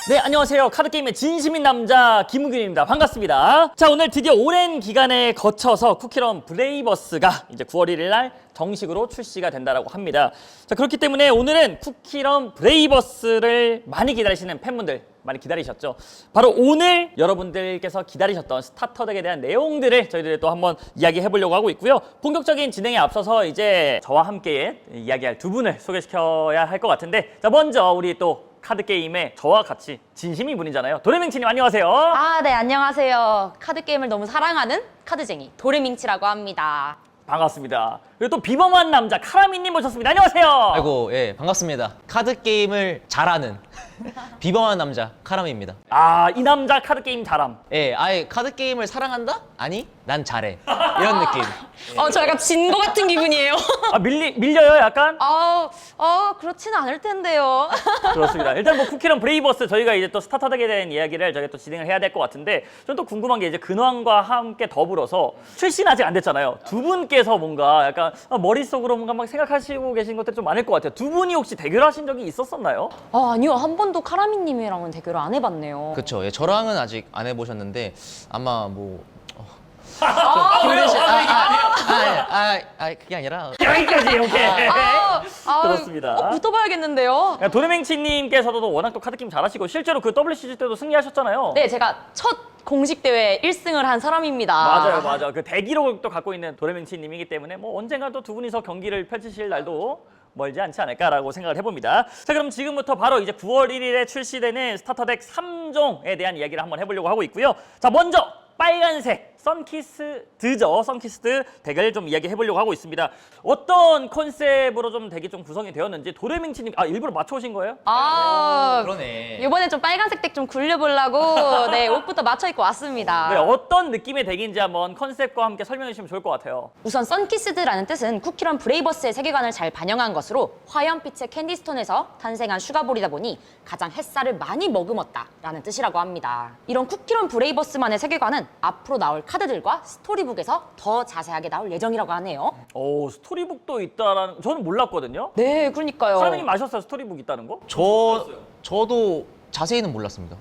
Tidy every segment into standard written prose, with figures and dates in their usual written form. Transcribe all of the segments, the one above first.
네, 안녕하세요. 카드게임의 진심인 남자 김은균입니다. 반갑습니다. 자, 오늘 드디어 오랜 기간에 거쳐서 쿠키런 브레이버스가 이제 9월 1일 날 정식으로 출시가 된다고 합니다. 자, 그렇기 때문에 오늘은 쿠키런 브레이버스를 많이 기다리시는 팬분들 많이 기다리셨죠? 바로 오늘 여러분들께서 기다리셨던 스타터덱에 대한 내용들을 저희들이 또 한번 이야기해 보려고 하고 있고요. 본격적인 진행에 앞서서 이제 저와 함께 이야기할 두 분을 소개시켜야 할 것 같은데, 자, 먼저 우리 또 카드게임에 저와 같이 진심인 분이잖아요. 도레밍치님 안녕하세요. 네, 안녕하세요. 카드게임을 너무 사랑하는 카드쟁이 도레밍치라고 합니다. 반갑습니다. 그리고 또 비범한 남자 카라미님 모셨습니다. 안녕하세요. 아이고, 예, 반갑습니다. 카드게임을 잘하는 비범한 남자 카람입니다. 아, 이 남자 카드게임 잘함. 예, 아예 카드게임을 사랑한다? 아니, 난 잘해. 이런 느낌. 저 약간 진 거 같은 기분이에요. 아, 밀려요 약간? 그렇지는 않을 텐데요. 그렇습니다. 일단 뭐 쿠키런 브레이버스 저희가 이제 또 스타터덱에 대한 이야기를 저희가 또 진행을 해야 될 것 같은데, 저는 또 궁금한 게 이제 근황과 함께 더불어서 출시는 아직 안 됐잖아요. 두 분께서 뭔가 약간 머릿속으로 뭔가 막 생각하시고 계신 것들이 좀 많을 것 같아요. 두 분이 혹시 대결하신 적이 있었었나요? 아니요, 한 번도 카라미님이랑은 대결을 안 해봤네요. 그쵸. 예, 저랑은 아직 안 해보셨는데, 아마 뭐. 왜요? 그게 아니라. 여기까지 오케이. 그렇습니다. 붙어봐야겠는데요. 도레맹치님께서도 워낙 또 카드게임 잘하시고 실제로 그 WCG 때도 승리하셨잖아요. 네, 제가 첫 공식 대회 1승을 한 사람입니다. 맞아요. 그 대기록을 또 갖고 있는 도레맹치님이기 때문에 뭐 언젠가 또 두 분이서 경기를 펼치실 날도 멀지 않지 않을까라고 생각을 해봅니다. 자, 그럼 지금부터 바로 이제 9월 1일에 출시되는 스타터덱 3종에 대한 이야기를 한번 해보려고 하고 있고요. 자, 먼저 빨간색 선키스드죠. 선키스드 덱을 좀 이야기해 보려고 하고 있습니다. 어떤 컨셉으로 좀 덱이 좀 구성이 되었는지 도레밍치님 일부러 맞춰오신 거예요? 그러네. 이번에 좀 빨간색 덱 좀 굴려보려고 네, 옷부터 맞춰 입고 왔습니다. 네, 어떤 느낌의 덱인지 한번 컨셉과 함께 설명해 주시면 좋을 것 같아요. 우선 선키스드라는 뜻은 쿠키런 브레이버스의 세계관을 잘 반영한 것으로 화염빛의 캔디스톤에서 탄생한 슈가볼이다 보니 가장 햇살을 많이 머금었다라는 뜻이라고 합니다. 이런 쿠키런 브레이버스만의 세계관은 앞으로 나올 카드들과 스토리북에서 더 자세하게 나올 예정이라고 하네요. 오, 스토리북도 있다라는, 저는 몰랐거든요. 네, 그러니까요. 사장님 아셨어요? 스토리북 있다는 거? 저도 자세히는 몰랐습니다.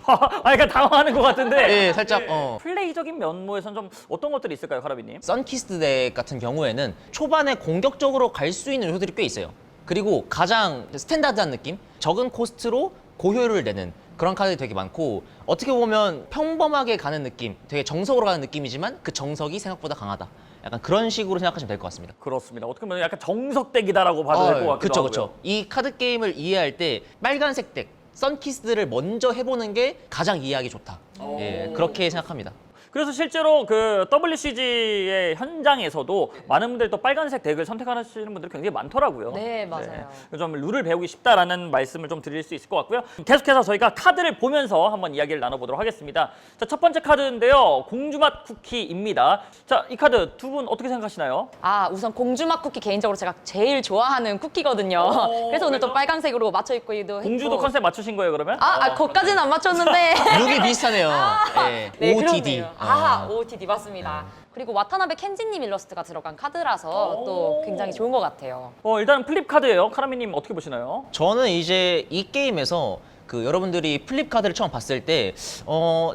약간 당황하는 것 같은데. 예, 살짝, 플레이적인 면모에선 좀 어떤 것들이 있을까요, 카라비님? 선키스트 덱 같은 경우에는 초반에 공격적으로 갈 수 있는 요소들이 꽤 있어요. 그리고 가장 스탠다드한 느낌? 적은 코스트로 고효율을 내는 그런 카드들이 되게 많고, 어떻게 보면 평범하게 가는 느낌, 되게 정석으로 가는 느낌이지만 그 정석이 생각보다 강하다. 약간 그런 식으로 생각하시면 될 것 같습니다. 그렇습니다. 어떻게 보면 약간 정석덱이다라고 봐도 될 것 같기도 그쵸, 하고요. 그쵸. 이 카드 게임을 이해할 때 빨간색 덱, 선키스드를 먼저 해보는 게 가장 이해하기 좋다. 예, 그렇게 생각합니다. 그래서 실제로 그 WCG의 현장에서도 많은 분들이 또 빨간색 덱을 선택하시는 분들이 굉장히 많더라고요. 네, 맞아요. 좀 룰을 배우기 쉽다라는 말씀을 좀 드릴 수 있을 것 같고요. 계속해서 저희가 카드를 보면서 한번 이야기를 나눠보도록 하겠습니다. 자, 첫 번째 카드인데요. 공주맛 쿠키입니다. 자, 이 카드 두 분 어떻게 생각하시나요? 우선 공주맛 쿠키 개인적으로 제가 제일 좋아하는 쿠키거든요. 그래서 오늘 또 빨간색으로 맞춰 입고도 했고. 공주도 컨셉 맞추신 거예요, 그러면? 거기까지는 안 맞췄는데. 룩이 비슷하네요. 예, 네, OOTD. 그렇네요. OOTD 맞습니다. 그리고 와타나베 켄지님 일러스트가 들어간 카드라서 또 굉장히 좋은 것 같아요. 일단은 플립 카드예요. 카라미님 어떻게 보시나요? 저는 이제 이 게임에서 그 여러분들이 플립 카드를 처음 봤을 때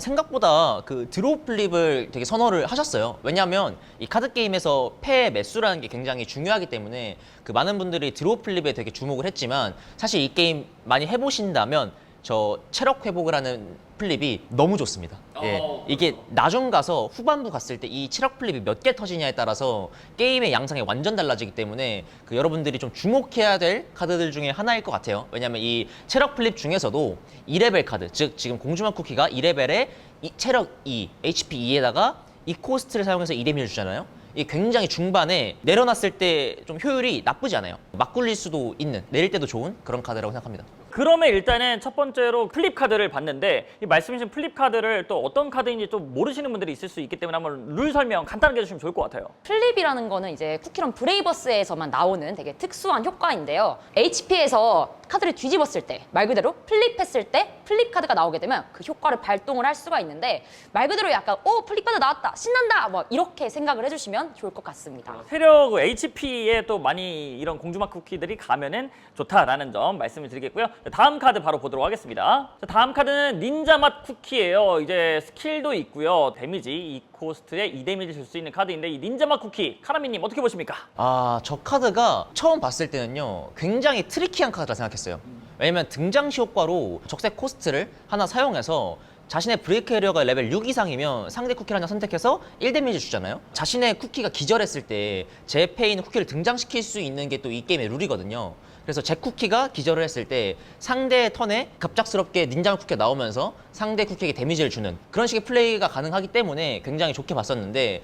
생각보다 그 드로우 플립을 되게 선호를 하셨어요. 왜냐하면 이 카드 게임에서 패 매수라는 게 굉장히 중요하기 때문에 그 많은 분들이 드로우 플립에 되게 주목을 했지만, 사실 이 게임 많이 해보신다면 저 체력 회복을 하는 플립이 너무 좋습니다. 예, 이게 나중 가서 후반부 갔을 때 이 체력 플립이 몇 개 터지냐에 따라서 게임의 양상이 완전 달라지기 때문에 그 여러분들이 좀 주목해야 될 카드들 중에 하나일 것 같아요. 왜냐하면 이 체력 플립 중에서도 2레벨 카드, 즉 지금 공주맛 쿠키가 2레벨에 체력 2, HP 2에다가 이 코스트를 사용해서 2데미를 주잖아요. 이게 굉장히 중반에 내려놨을 때 좀 효율이 나쁘지 않아요. 막 굴릴 수도 있는, 내릴 때도 좋은 그런 카드라고 생각합니다. 그러면 일단은 첫 번째로 플립 카드를 봤는데 이 말씀하신 플립 카드를 또 어떤 카드인지 좀 모르시는 분들이 있을 수 있기 때문에 한번 룰 설명 간단하게 해주시면 좋을 것 같아요. 플립이라는 거는 이제 쿠키런 브레이버스에서만 나오는 되게 특수한 효과인데요. HP에서 카드를 뒤집었을 때, 말 그대로 플립했을 때 플립 카드가 나오게 되면 그 효과를 발동을 할 수가 있는데 말 그대로 약간 플립 카드 나왔다, 신난다, 뭐 이렇게 생각을 해주시면 좋을 것 같습니다. 세력 HP에 또 많이 이런 공주막 쿠키들이 가면은 좋다라는 점 말씀을 드리겠고요. 다음 카드 바로 보도록 하겠습니다. 자, 다음 카드는 닌자 맛 쿠키예요. 이제 스킬도 있고요. 데미지 2코스트에 2데미지 줄 수 있는 카드인데 이 닌자 맛 쿠키 카라미님 어떻게 보십니까? 아, 저 카드가 처음 봤을 때는요, 굉장히 트리키한 카드라 생각했어요. 왜냐면 등장시 효과로 적색 코스트를 하나 사용해서 자신의 브레이크 에리어가 레벨 6 이상이면 상대 쿠키를 하나 선택해서 1데미지 주잖아요. 자신의 쿠키가 기절했을 때 제 패에 있는 쿠키를 등장시킬 수 있는 게 또 이 게임의 룰이거든요. 그래서 제 쿠키가 기절을 했을 때 상대의 턴에 갑작스럽게 닌자 쿠키가 나오면서 상대 쿠키에게 데미지를 주는 그런 식의 플레이가 가능하기 때문에 굉장히 좋게 봤었는데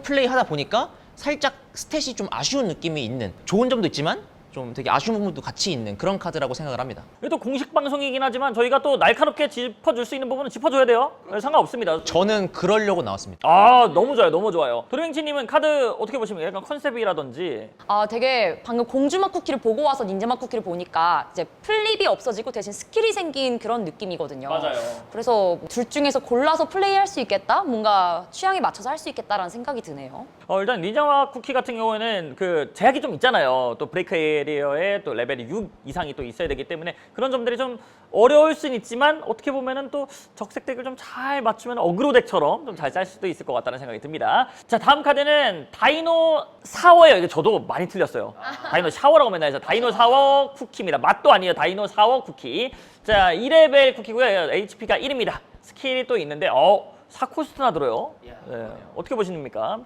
플레이 하다 보니까 살짝 스탯이 좀 아쉬운 느낌이 있는, 좋은 점도 있지만 좀 되게 아쉬운 부분도 같이 있는 그런 카드라고 생각을 합니다. 이게 또 공식 방송이긴 하지만 저희가 또 날카롭게 짚어줄 수 있는 부분은 짚어줘야 돼요. 상관없습니다. 저는 그러려고 나왔습니다. 아, 너무 좋아요, 너무 좋아요. 도리행치님은 카드 어떻게 보십니까? 약간 컨셉이라든지. 되게 방금 공주맛 쿠키를 보고 와서 닌자맛 쿠키를 보니까 이제 플립이 없어지고 대신 스킬이 생긴 그런 느낌이거든요. 맞아요. 그래서 둘 중에서 골라서 플레이할 수 있겠다? 뭔가 취향에 맞춰서 할 수 있겠다라는 생각이 드네요. 일단 닌자 쿠키 같은 경우에는 그 제약이 좀 있잖아요. 또 브레이크 에리어에 또 레벨이 6 이상이 또 있어야 되기 때문에 그런 점들이 좀 어려울 순 있지만 어떻게 보면은 또 적색 덱을 좀 잘 맞추면 어그로 덱처럼 좀 잘 짤 수도 있을 것 같다는 생각이 듭니다. 자, 다음 카드는 다이노 사워예요. 이게 저도 많이 틀렸어요. 다이노 샤워라고 맨날 해서 다이노 사워 쿠키입니다. 맛도 아니에요. 다이노 사워 쿠키. 자, 2레벨 쿠키고요. HP가 1입니다. 스킬이 또 있는데 4코스트나 들어요. 네. 어떻게 보십니까?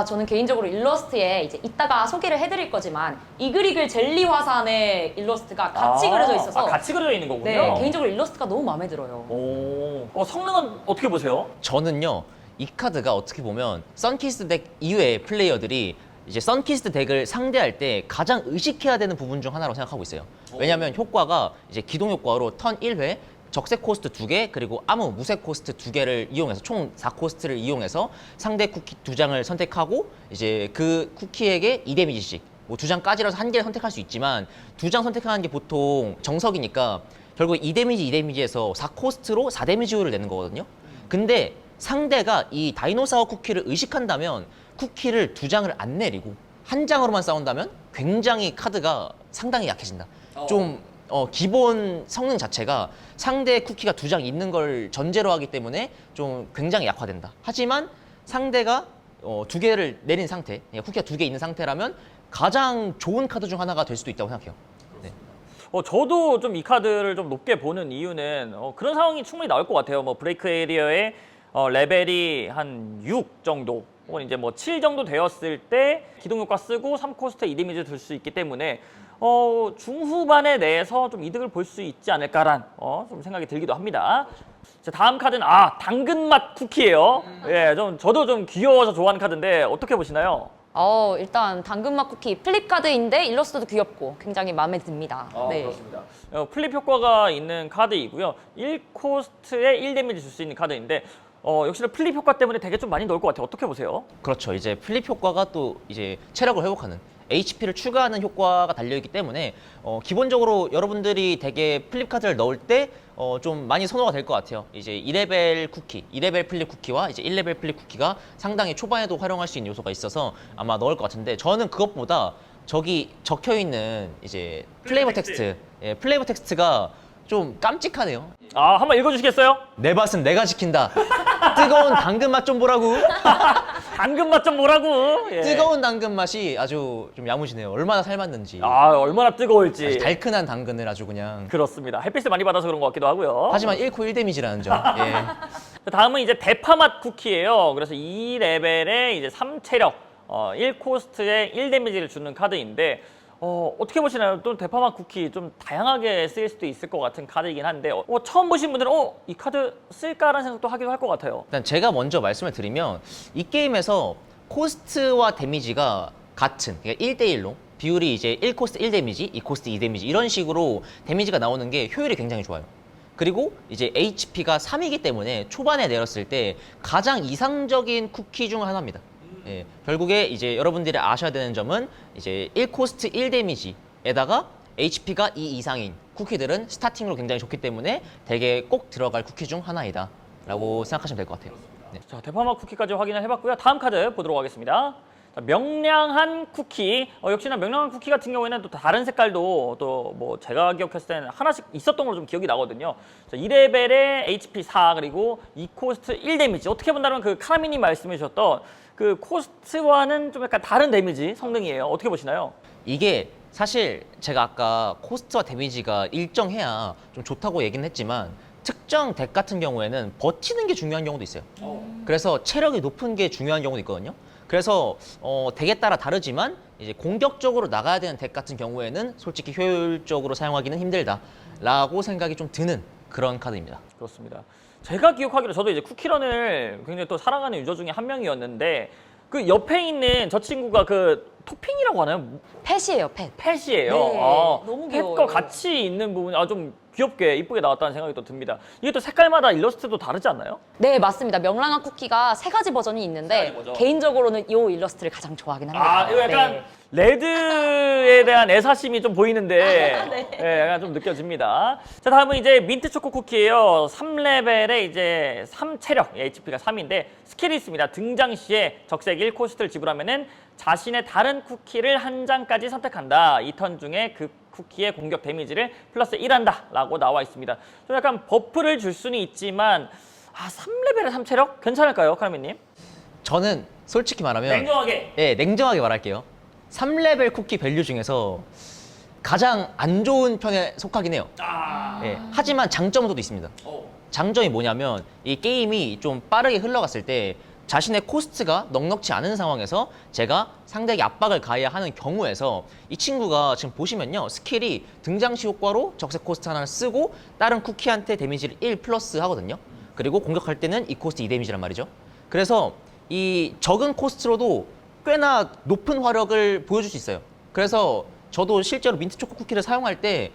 저는 개인적으로 일러스트에 이제 이따가 소개를 해드릴 거지만 이글이글 젤리 화산의 일러스트가 같이 그려져 있어서 같이 그려져 있는 거군요. 네, 개인적으로 일러스트가 너무 마음에 들어요. 성능은 어떻게 보세요? 저는요, 이 카드가 어떻게 보면 선키스트 덱 이외의 플레이어들이 이제 선키스트 덱을 상대할 때 가장 의식해야 되는 부분 중 하나라고 생각하고 있어요. 왜냐하면 효과가 이제 기동 효과로 턴 1회 적색 코스트 2개 그리고 아무 무색 코스트 2개를 이용해서 총 4코스트를 이용해서 상대 쿠키 2장을 선택하고 이제 그 쿠키에게 2데미지씩 뭐 2장까지라서 한 개를 선택할 수 있지만 2장 선택하는 게 보통 정석이니까 결국 2데미지에서 4코스트로 4데미지를 내는 거거든요. 근데 상대가 이 다이노사워 쿠키를 의식한다면 쿠키를 2장을 안 내리고 한 장으로만 싸운다면 굉장히 카드가 상당히 약해진다. 좀 기본 성능 자체가 상대 쿠키가 2장 있는 걸 전제로 하기 때문에 좀 굉장히 약화된다. 하지만 상대가 2개를 내린 상태, 그러니까 쿠키가 2개 있는 상태라면 가장 좋은 카드 중 하나가 될 수도 있다고 생각해요. 네. 저도 좀 이 카드를 좀 높게 보는 이유는 그런 상황이 충분히 나올 것 같아요. 뭐 브레이크 에리어의 레벨이 한 6 정도 혹은 이제 뭐 7 정도 되었을 때 기동 효과 쓰고 3코스트에 2데미지 줄 수 있기 때문에 중후반에 내서 좀 이득을 볼 수 있지 않을까란 좀 생각이 들기도 합니다. 자, 다음 카드는 당근맛 쿠키예요. 예, 저도 좀 귀여워서 좋아하는 카드인데 어떻게 보시나요? 일단 당근맛 쿠키 플립 카드인데 일러스트도 귀엽고 굉장히 마음에 듭니다. 네. 그렇습니다. 플립 효과가 있는 카드이고요. 1코스트에 1데미지 줄 수 있는 카드인데 역시나 플립 효과 때문에 되게 좀 많이 넣을 것 같아요. 어떻게 보세요? 그렇죠. 이제 플립 효과가 또 이제 체력을 회복하는 HP를 추가하는 효과가 달려있기 때문에 기본적으로 여러분들이 되게 플립 카드를 넣을 때 좀 많이 선호가 될 것 같아요. 이제 2레벨 쿠키, 2레벨 플립 쿠키와 이제 1레벨 플립 쿠키가 상당히 초반에도 활용할 수 있는 요소가 있어서 아마 넣을 것 같은데 저는 그것보다 저기 적혀있는 이제 플레이버 텍스트, 플레이버 텍스트가 좀 깜찍하네요. 한번 읽어주시겠어요? 내 밭은 내가 지킨다. 뜨거운 당근 맛 좀 보라고. 당근 맛 좀 보라고. 예. 뜨거운 당근 맛이 아주 좀 야무지네요. 얼마나 삶았는지. 얼마나 뜨거울지. 아주 달큰한 당근을 아주 그냥. 그렇습니다. 햇빛을 많이 받아서 그런 것 같기도 하고요. 하지만 1코 1데미지라는 점. 예. 다음은 이제 대파맛 쿠키예요. 그래서 2레벨에 이제 3체력, 1코스트에 1데미지를 주는 카드인데 어떻게 보시나요? 또 대파맛 쿠키 좀 다양하게 쓰일 수도 있을 것 같은 카드이긴 한데 처음 보신 분들은 이 카드 쓸까라는 생각도 하기도 할 것 같아요. 일단 제가 먼저 말씀을 드리면 이 게임에서 코스트와 데미지가 같은, 그러니까 1대1로 비율이 이제 1코스트 1 데미지, 2코스트 2 데미지 이런 식으로 데미지가 나오는 게 효율이 굉장히 좋아요. 그리고 이제 HP가 3이기 때문에 초반에 내렸을 때 가장 이상적인 쿠키 중 하나입니다. 예, 결국에 이제 여러분들이 아셔야 되는 점은 이제 1코스트 1 데미지에다가 HP가 2 이상인 쿠키들은 스타팅으로 굉장히 좋기 때문에 되게 꼭 들어갈 쿠키 중 하나이다 라고 생각하시면 될 것 같아요. 네. 자, 대파마 쿠키까지 확인을 해봤고요. 다음 카드 보도록 하겠습니다. 자, 명량한 쿠키. 역시나 명량한 쿠키 같은 경우에는 또 다른 색깔도 또 뭐 제가 기억했을 때는 하나씩 있었던 걸로 좀 기억이 나거든요. 자, 2레벨에 HP 4 그리고 2코스트 1 데미지. 어떻게 본다면 그 카라미님 말씀해 주셨던 그 코스트와는 좀 약간 다른 데미지 성능이에요. 어떻게 보시나요? 이게 사실 제가 아까 코스트와 데미지가 일정해야 좀 좋다고 얘기는 했지만 특정 덱 같은 경우에는 버티는 게 중요한 경우도 있어요. 그래서 체력이 높은 게 중요한 경우도 있거든요. 그래서 덱에 따라 다르지만 이제 공격적으로 나가야 되는 덱 같은 경우에는 솔직히 효율적으로 사용하기는 힘들다라고 생각이 좀 드는 그런 카드입니다. 그렇습니다. 제가 기억하기로 저도 이제 쿠키런을 굉장히 또 사랑하는 유저 중에 한 명이었는데 그 옆에 있는 저 친구가 그 토핑이라고 하나요? 펫이에요, 펫. 펫이에요. 네, 아, 너무 펫과 귀여워요. 같이 있는 부분이 좀 귀엽게 이쁘게 나왔다는 생각이 또 듭니다. 이게 또 색깔마다 일러스트도 다르지 않나요? 네, 맞습니다. 명랑한 쿠키가 3가지 버전이 있는데 세 가지 버전. 개인적으로는 이 일러스트를 가장 좋아하긴 합니다. 아, 이거 약간 네. 레드에 대한 애사심이 좀 보이는데 네. 네, 약간 좀 느껴집니다. 자, 다음은 이제 민트 초코 쿠키예요. 3레벨에 이제 3체력, HP가 3인데 스킬이 있습니다. 등장 시에 적색 1코스트를 지불하면은 자신의 다른 쿠키를 한 장까지 선택한다. 이 턴 중에 그 쿠키의 공격 데미지를 플러스 1한다 라고 나와 있습니다. 좀 약간 버프를 줄 수는 있지만 3레벨에 3체력? 괜찮을까요, 카라미님? 저는 솔직히 말하면 냉정하게. 예, 냉정하게 말할게요. 3레벨 쿠키 밸류 중에서 가장 안 좋은 편에 속하긴 해요. 예, 하지만 장점도 있습니다. 장점이 뭐냐면 이 게임이 좀 빠르게 흘러갔을 때 자신의 코스트가 넉넉지 않은 상황에서 제가 상대에게 압박을 가해야 하는 경우에서 이 친구가 지금 보시면요. 스킬이 등장시 효과로 적색 코스트 하나를 쓰고 다른 쿠키한테 데미지를 1 플러스 하거든요. 그리고 공격할 때는 2코스트 2 데미지란 말이죠. 그래서 이 적은 코스트로도 꽤나 높은 화력을 보여줄 수 있어요. 그래서 저도 실제로 민트 초코 쿠키를 사용할 때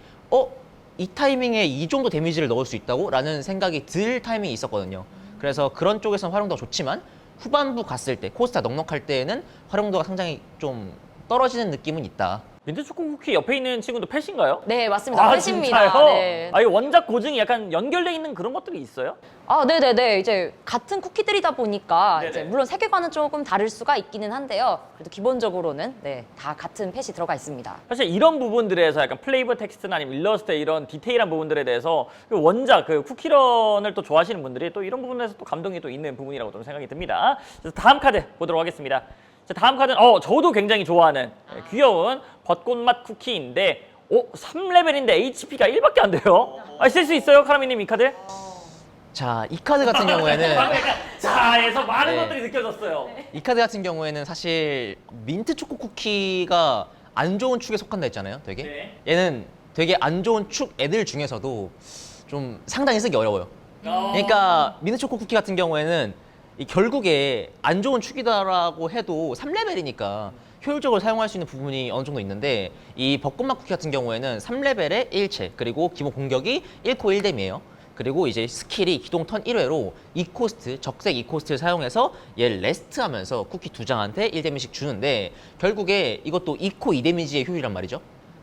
이 타이밍에 이 정도 데미지를 넣을 수 있다고? 라는 생각이 들 타이밍이 있었거든요. 그래서 그런 쪽에서는 활용도가 좋지만 후반부 갔을 때, 코스트가 넉넉할 때에는 활용도가 상당히 좀 떨어지는 느낌은 있다. 민트 초코 쿠키 옆에 있는 친구도 펫인가요? 네, 맞습니다. 펫입니다. 진짜요? 네. 이 원작 고증이 약간 연결돼 있는 그런 것들이 있어요? 네네네. 이제 같은 쿠키들이다 보니까 네네. 이제 물론 세계관은 조금 다를 수가 있기는 한데요. 그래도 기본적으로는 네, 다 같은 펫이 들어가 있습니다. 사실 이런 부분들에서 약간 플레이버 텍스트나 아니면 일러스트 이런 디테일한 부분들에 대해서 그 원작 그 쿠키런을 또 좋아하시는 분들이 또 이런 부분에서 또 감동이 또 있는 부분이라고 좀 생각이 듭니다. 그래서 다음 카드 보도록 하겠습니다. 자, 다음 카드는 저도 굉장히 좋아하는 귀여운 벚꽃맛 쿠키인데 3레벨인데 HP가 1밖에 안 돼요. 쓸 수 있어요, 카라미님 이 카드? 자, 이 카드 같은 경우에는 자에서 많은 네. 것들이 느껴졌어요. 이 카드 같은 경우에는 사실 민트 초코 쿠키가 안 좋은 축에 속한다 했잖아요, 되게. 네. 얘는 되게 안 좋은 축 애들 중에서도 좀 상당히 쓰기 어려워요. 그러니까 민트 초코 쿠키 같은 경우에는 이 결국에 안 좋은 축이다라고 해도 3레벨이니까 효율적으로 사용할 수 있는 부분이 어느 정도 있는데 이 벚꽃맛 쿠키 같은 경우에는 3레벨에 1채 그리고 기본 공격이 1코 1뎀이에요. 그리고 이제 스킬이 기동 턴 1회로 2코스트, 적색 2코스트를 사용해서 얘를 레스트하면서 쿠키 2장한테 1데미씩 주는데 결국에 이것도 2코 2데미지의 효율이란 말이죠.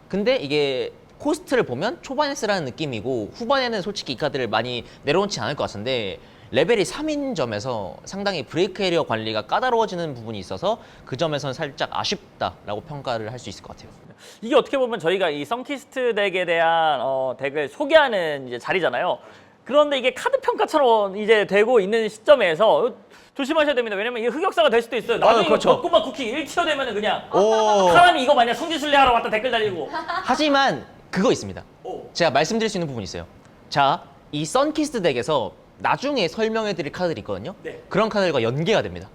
근데 이게 코스트를 보면 초반에 쓰라는 느낌이고 후반에는 솔직히 이 카드를 많이 내려놓지 않을 것 같은데 레벨이 3인 점에서 상당히 브레이크 에리어 관리가 까다로워지는 부분이 있어서 그 점에서는 살짝 아쉽다라고 평가를 할 수 있을 것 같아요. 이게 어떻게 보면 저희가 이 썬키스트 덱에 대한 덱을 소개하는 이제 자리잖아요. 그런데 이게 카드 평가처럼 이제 되고 있는 시점에서 조심하셔야 됩니다. 왜냐면 이게 흑역사가 될 수도 있어요. 나중에 그렇죠. 벚꽃맛 쿠키 1티어 되면은 그냥 오. 사람이 이거 마냥 성지순례 하러 왔다 댓글 달리고. 하지만 그거 있습니다. 제가 말씀드릴 수 있는 부분이 있어요. 자, 이 썬키스트 덱에서 나중에 설명해드릴 카드들이 있거든요. 네. 그런 카드들과 연계가 됩니다.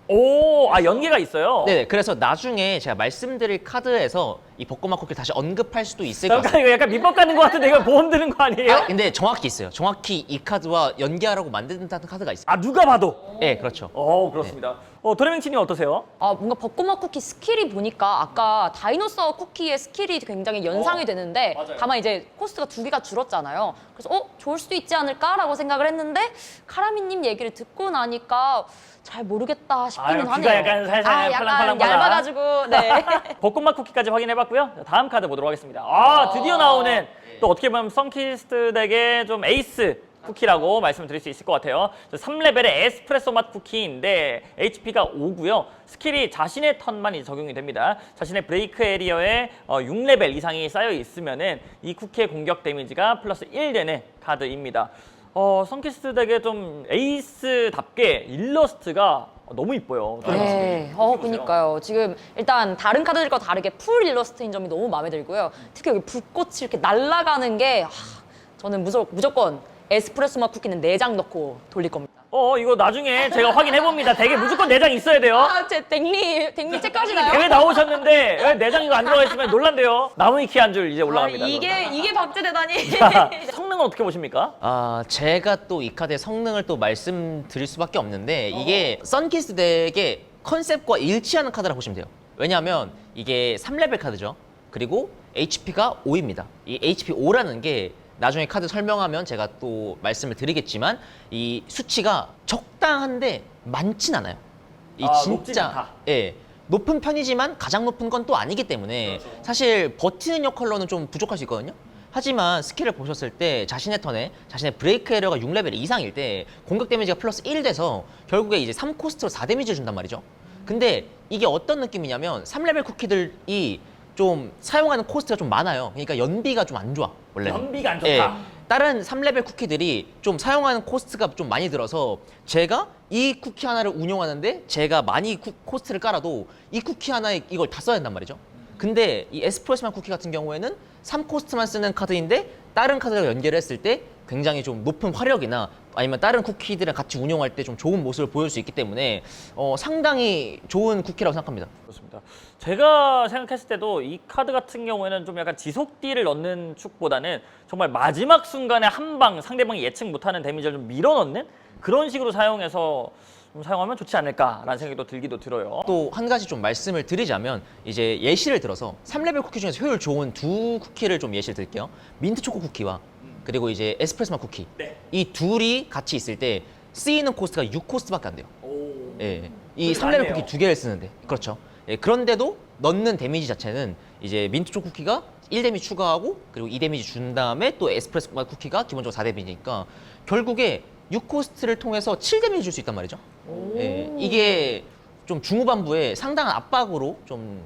연계가 있어요? 네, 그래서 나중에 제가 말씀드릴 카드에서 이 벚꽃맛 쿠키를 다시 언급할 수도 있을 것 같아요. 잠깐 이거 약간 밑밥 가는 것 같은데 이거 보험 드는 거 아니에요? 근데 정확히 있어요. 정확히 이 카드와 연계하라고 만든다는 카드가 있어요. 누가 봐도. 네, 그렇죠. 그렇습니다. 도레명치님 어떠세요? 아, 뭔가 벚꽃맛 쿠키 스킬이 보니까 아까 다이노사워 쿠키의 스킬이 굉장히 연상이 되는데 맞아요. 다만 이제 코스트가 2개가 줄었잖아요. 그래서 좋을 수도 있지 않을까라고 생각을 했는데 카라미님 얘기를 듣고 나니까 잘 모르겠다 싶기는 아유, 귀가 하네요. 약간 살살 약간 팔랑팔랑팔랑. 얇아가지고 네. 벚꽃맛 쿠키까지 확인해봤고요. 자, 다음 카드 보도록 하겠습니다. 드디어 나오는 또 어떻게 보면 선키스트 덱의 좀 에이스 쿠키라고 말씀드릴 수 있을 것 같아요. 3레벨의 에스프레소 맛 쿠키인데 HP가 5고요. 스킬이 자신의 턴만 이제 적용이 됩니다. 자신의 브레이크 에리어에 6레벨 이상이 쌓여 있으면은 이 쿠키의 공격 데미지가 플러스 1 되는 카드입니다. 선키스트 덱의 좀 에이스답게 일러스트가 너무 이뻐요. 네, 그니까요. 지금 일단 다른 카드들과 다르게 풀 일러스트인 점이 너무 마음에 들고요. 특히 여기 불꽃이 이렇게 날아가는 게 저는 무조건 에스프레소 맛 쿠키는 4장 넣고 돌릴 겁니다. 이거 나중에 제가 확인해봅니다. 덱에 무조건 4장 있어야 돼요. 제 덱리 체크하시나요? 대회 나오셨는데 왜 4장 이거 안 들어가 있으면 놀란대요. 나무위키 한 줄 이제 올라갑니다. 이게 박제되다니. 자, 성능은 어떻게 보십니까? 제가 또 이 카드의 성능을 또 말씀드릴 수밖에 없는데 이게 선키스 덱의 컨셉과 일치하는 카드라 보시면 돼요. 왜냐하면 이게 3레벨 카드죠. 그리고 HP가 5입니다. 이 HP 5라는 게 나중에 카드 설명하면 제가 또 말씀을 드리겠지만 이 수치가 적당한데 많진 않아요. 이 높진 않다. 예, 높은 편이지만 가장 높은 건 또 아니기 때문에 사실 버티는 역할로는 좀 부족할 수 있거든요. 하지만 스킬을 보셨을 때 자신의 턴에 자신의 브레이크 에러가 6레벨 이상일 때 공격 데미지가 플러스 1 돼서 결국에 이제 3코스트로 4데미지를 준단 말이죠. 근데 이게 어떤 느낌이냐면 3레벨 쿠키들이 좀 사용하는 코스트가 좀 많아요. 그러니까 연비가 좀 안 좋아, 원래. 연비가 안 좋다. 예, 다른 3레벨 쿠키들이 좀 사용하는 코스트가 좀 많이 들어서 제가 이 쿠키 하나를 운용하는데 제가 많이 코스트를 깔아도 이 쿠키 하나에 이걸 다 써야 된단 말이죠. 근데 이 에스프레소만 쿠키 같은 경우에는 3코스트만 쓰는 카드인데 다른 카드를 연결했을 때 굉장히 좀 높은 화력이나 아니면 다른 쿠키들이랑 같이 운용할 때 좀 좋은 모습을 보여줄 수 있기 때문에 상당히 좋은 쿠키라고 생각합니다. 그렇습니다. 제가 생각했을 때도 이 카드 같은 경우에는 좀 약간 지속딜을 넣는 축보다는 정말 마지막 순간에 한 방 상대방이 예측 못하는 데미지를 좀 밀어넣는 그런 식으로 사용해서 좀 사용하면 좋지 않을까라는 생각이 또 들기도 들어요. 또 한 가지 좀 말씀을 드리자면 이제 예시를 들어서 3레벨 쿠키 중에서 효율 좋은 두 쿠키를 좀 예시를 드릴게요. 민트 초코 쿠키와 그리고 이제 에스프레소 맛 쿠키. 네. 이 둘이 같이 있을 때 쓰이는 코스트가 6코스트밖에 안 돼요. 오. 예. 이 그게 3레벨 많네요. 쿠키 2개를 쓰는데. 그렇죠. 예, 그런데도 넣는 데미지 자체는 이제 민트 초코 쿠키가 1데미지 추가하고 그리고 2데미지 준 다음에 또 에스프레소 맛 쿠키가 기본적으로 4데미지니까 결국에 6코스트를 통해서 7데미지 줄 수 있단 말이죠. 예, 이게 좀 중후반부에 상당한 압박으로 좀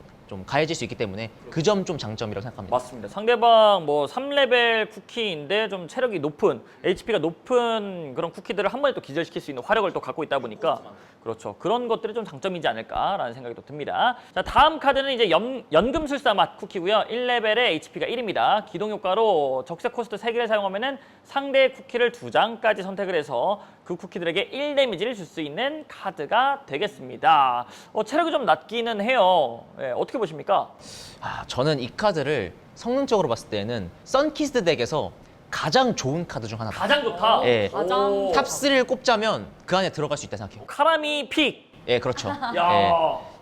가해질 수 있기 때문에 그 점 좀 장점이라고 생각합니다. 맞습니다. 상대방 뭐 3레벨 쿠키인데 좀 체력이 높은, HP가 높은 그런 쿠키들을 한 번에 또 기절시킬 수 있는 화력을 또 갖고 있다 보니까 그렇죠. 그런 것들이 좀 장점이지 않을까라는 생각이 또 듭니다. 자, 다음 카드는 이제 연금술사 맛 쿠키고요. 1레벨에 HP가 1입니다. 기동 효과로 적색 코스트 3개를 사용하면은 상대의 쿠키를 2장까지 선택을 해서 그 쿠키들에게 1 데미지를 줄 수 있는 카드가 되겠습니다. 체력이 좀 낮기는 해요. 예, 어떻게 보십니까? 저는 이 카드를 성능적으로 봤을 때는 선키스트 덱에서 가장 좋은 카드 중 하나다. 가장 좋다. 예. 가장 오. 탑3를 꼽자면 그 안에 들어갈 수 있다 생각해요. 카라미 픽. 예, 그렇죠. 야. 예.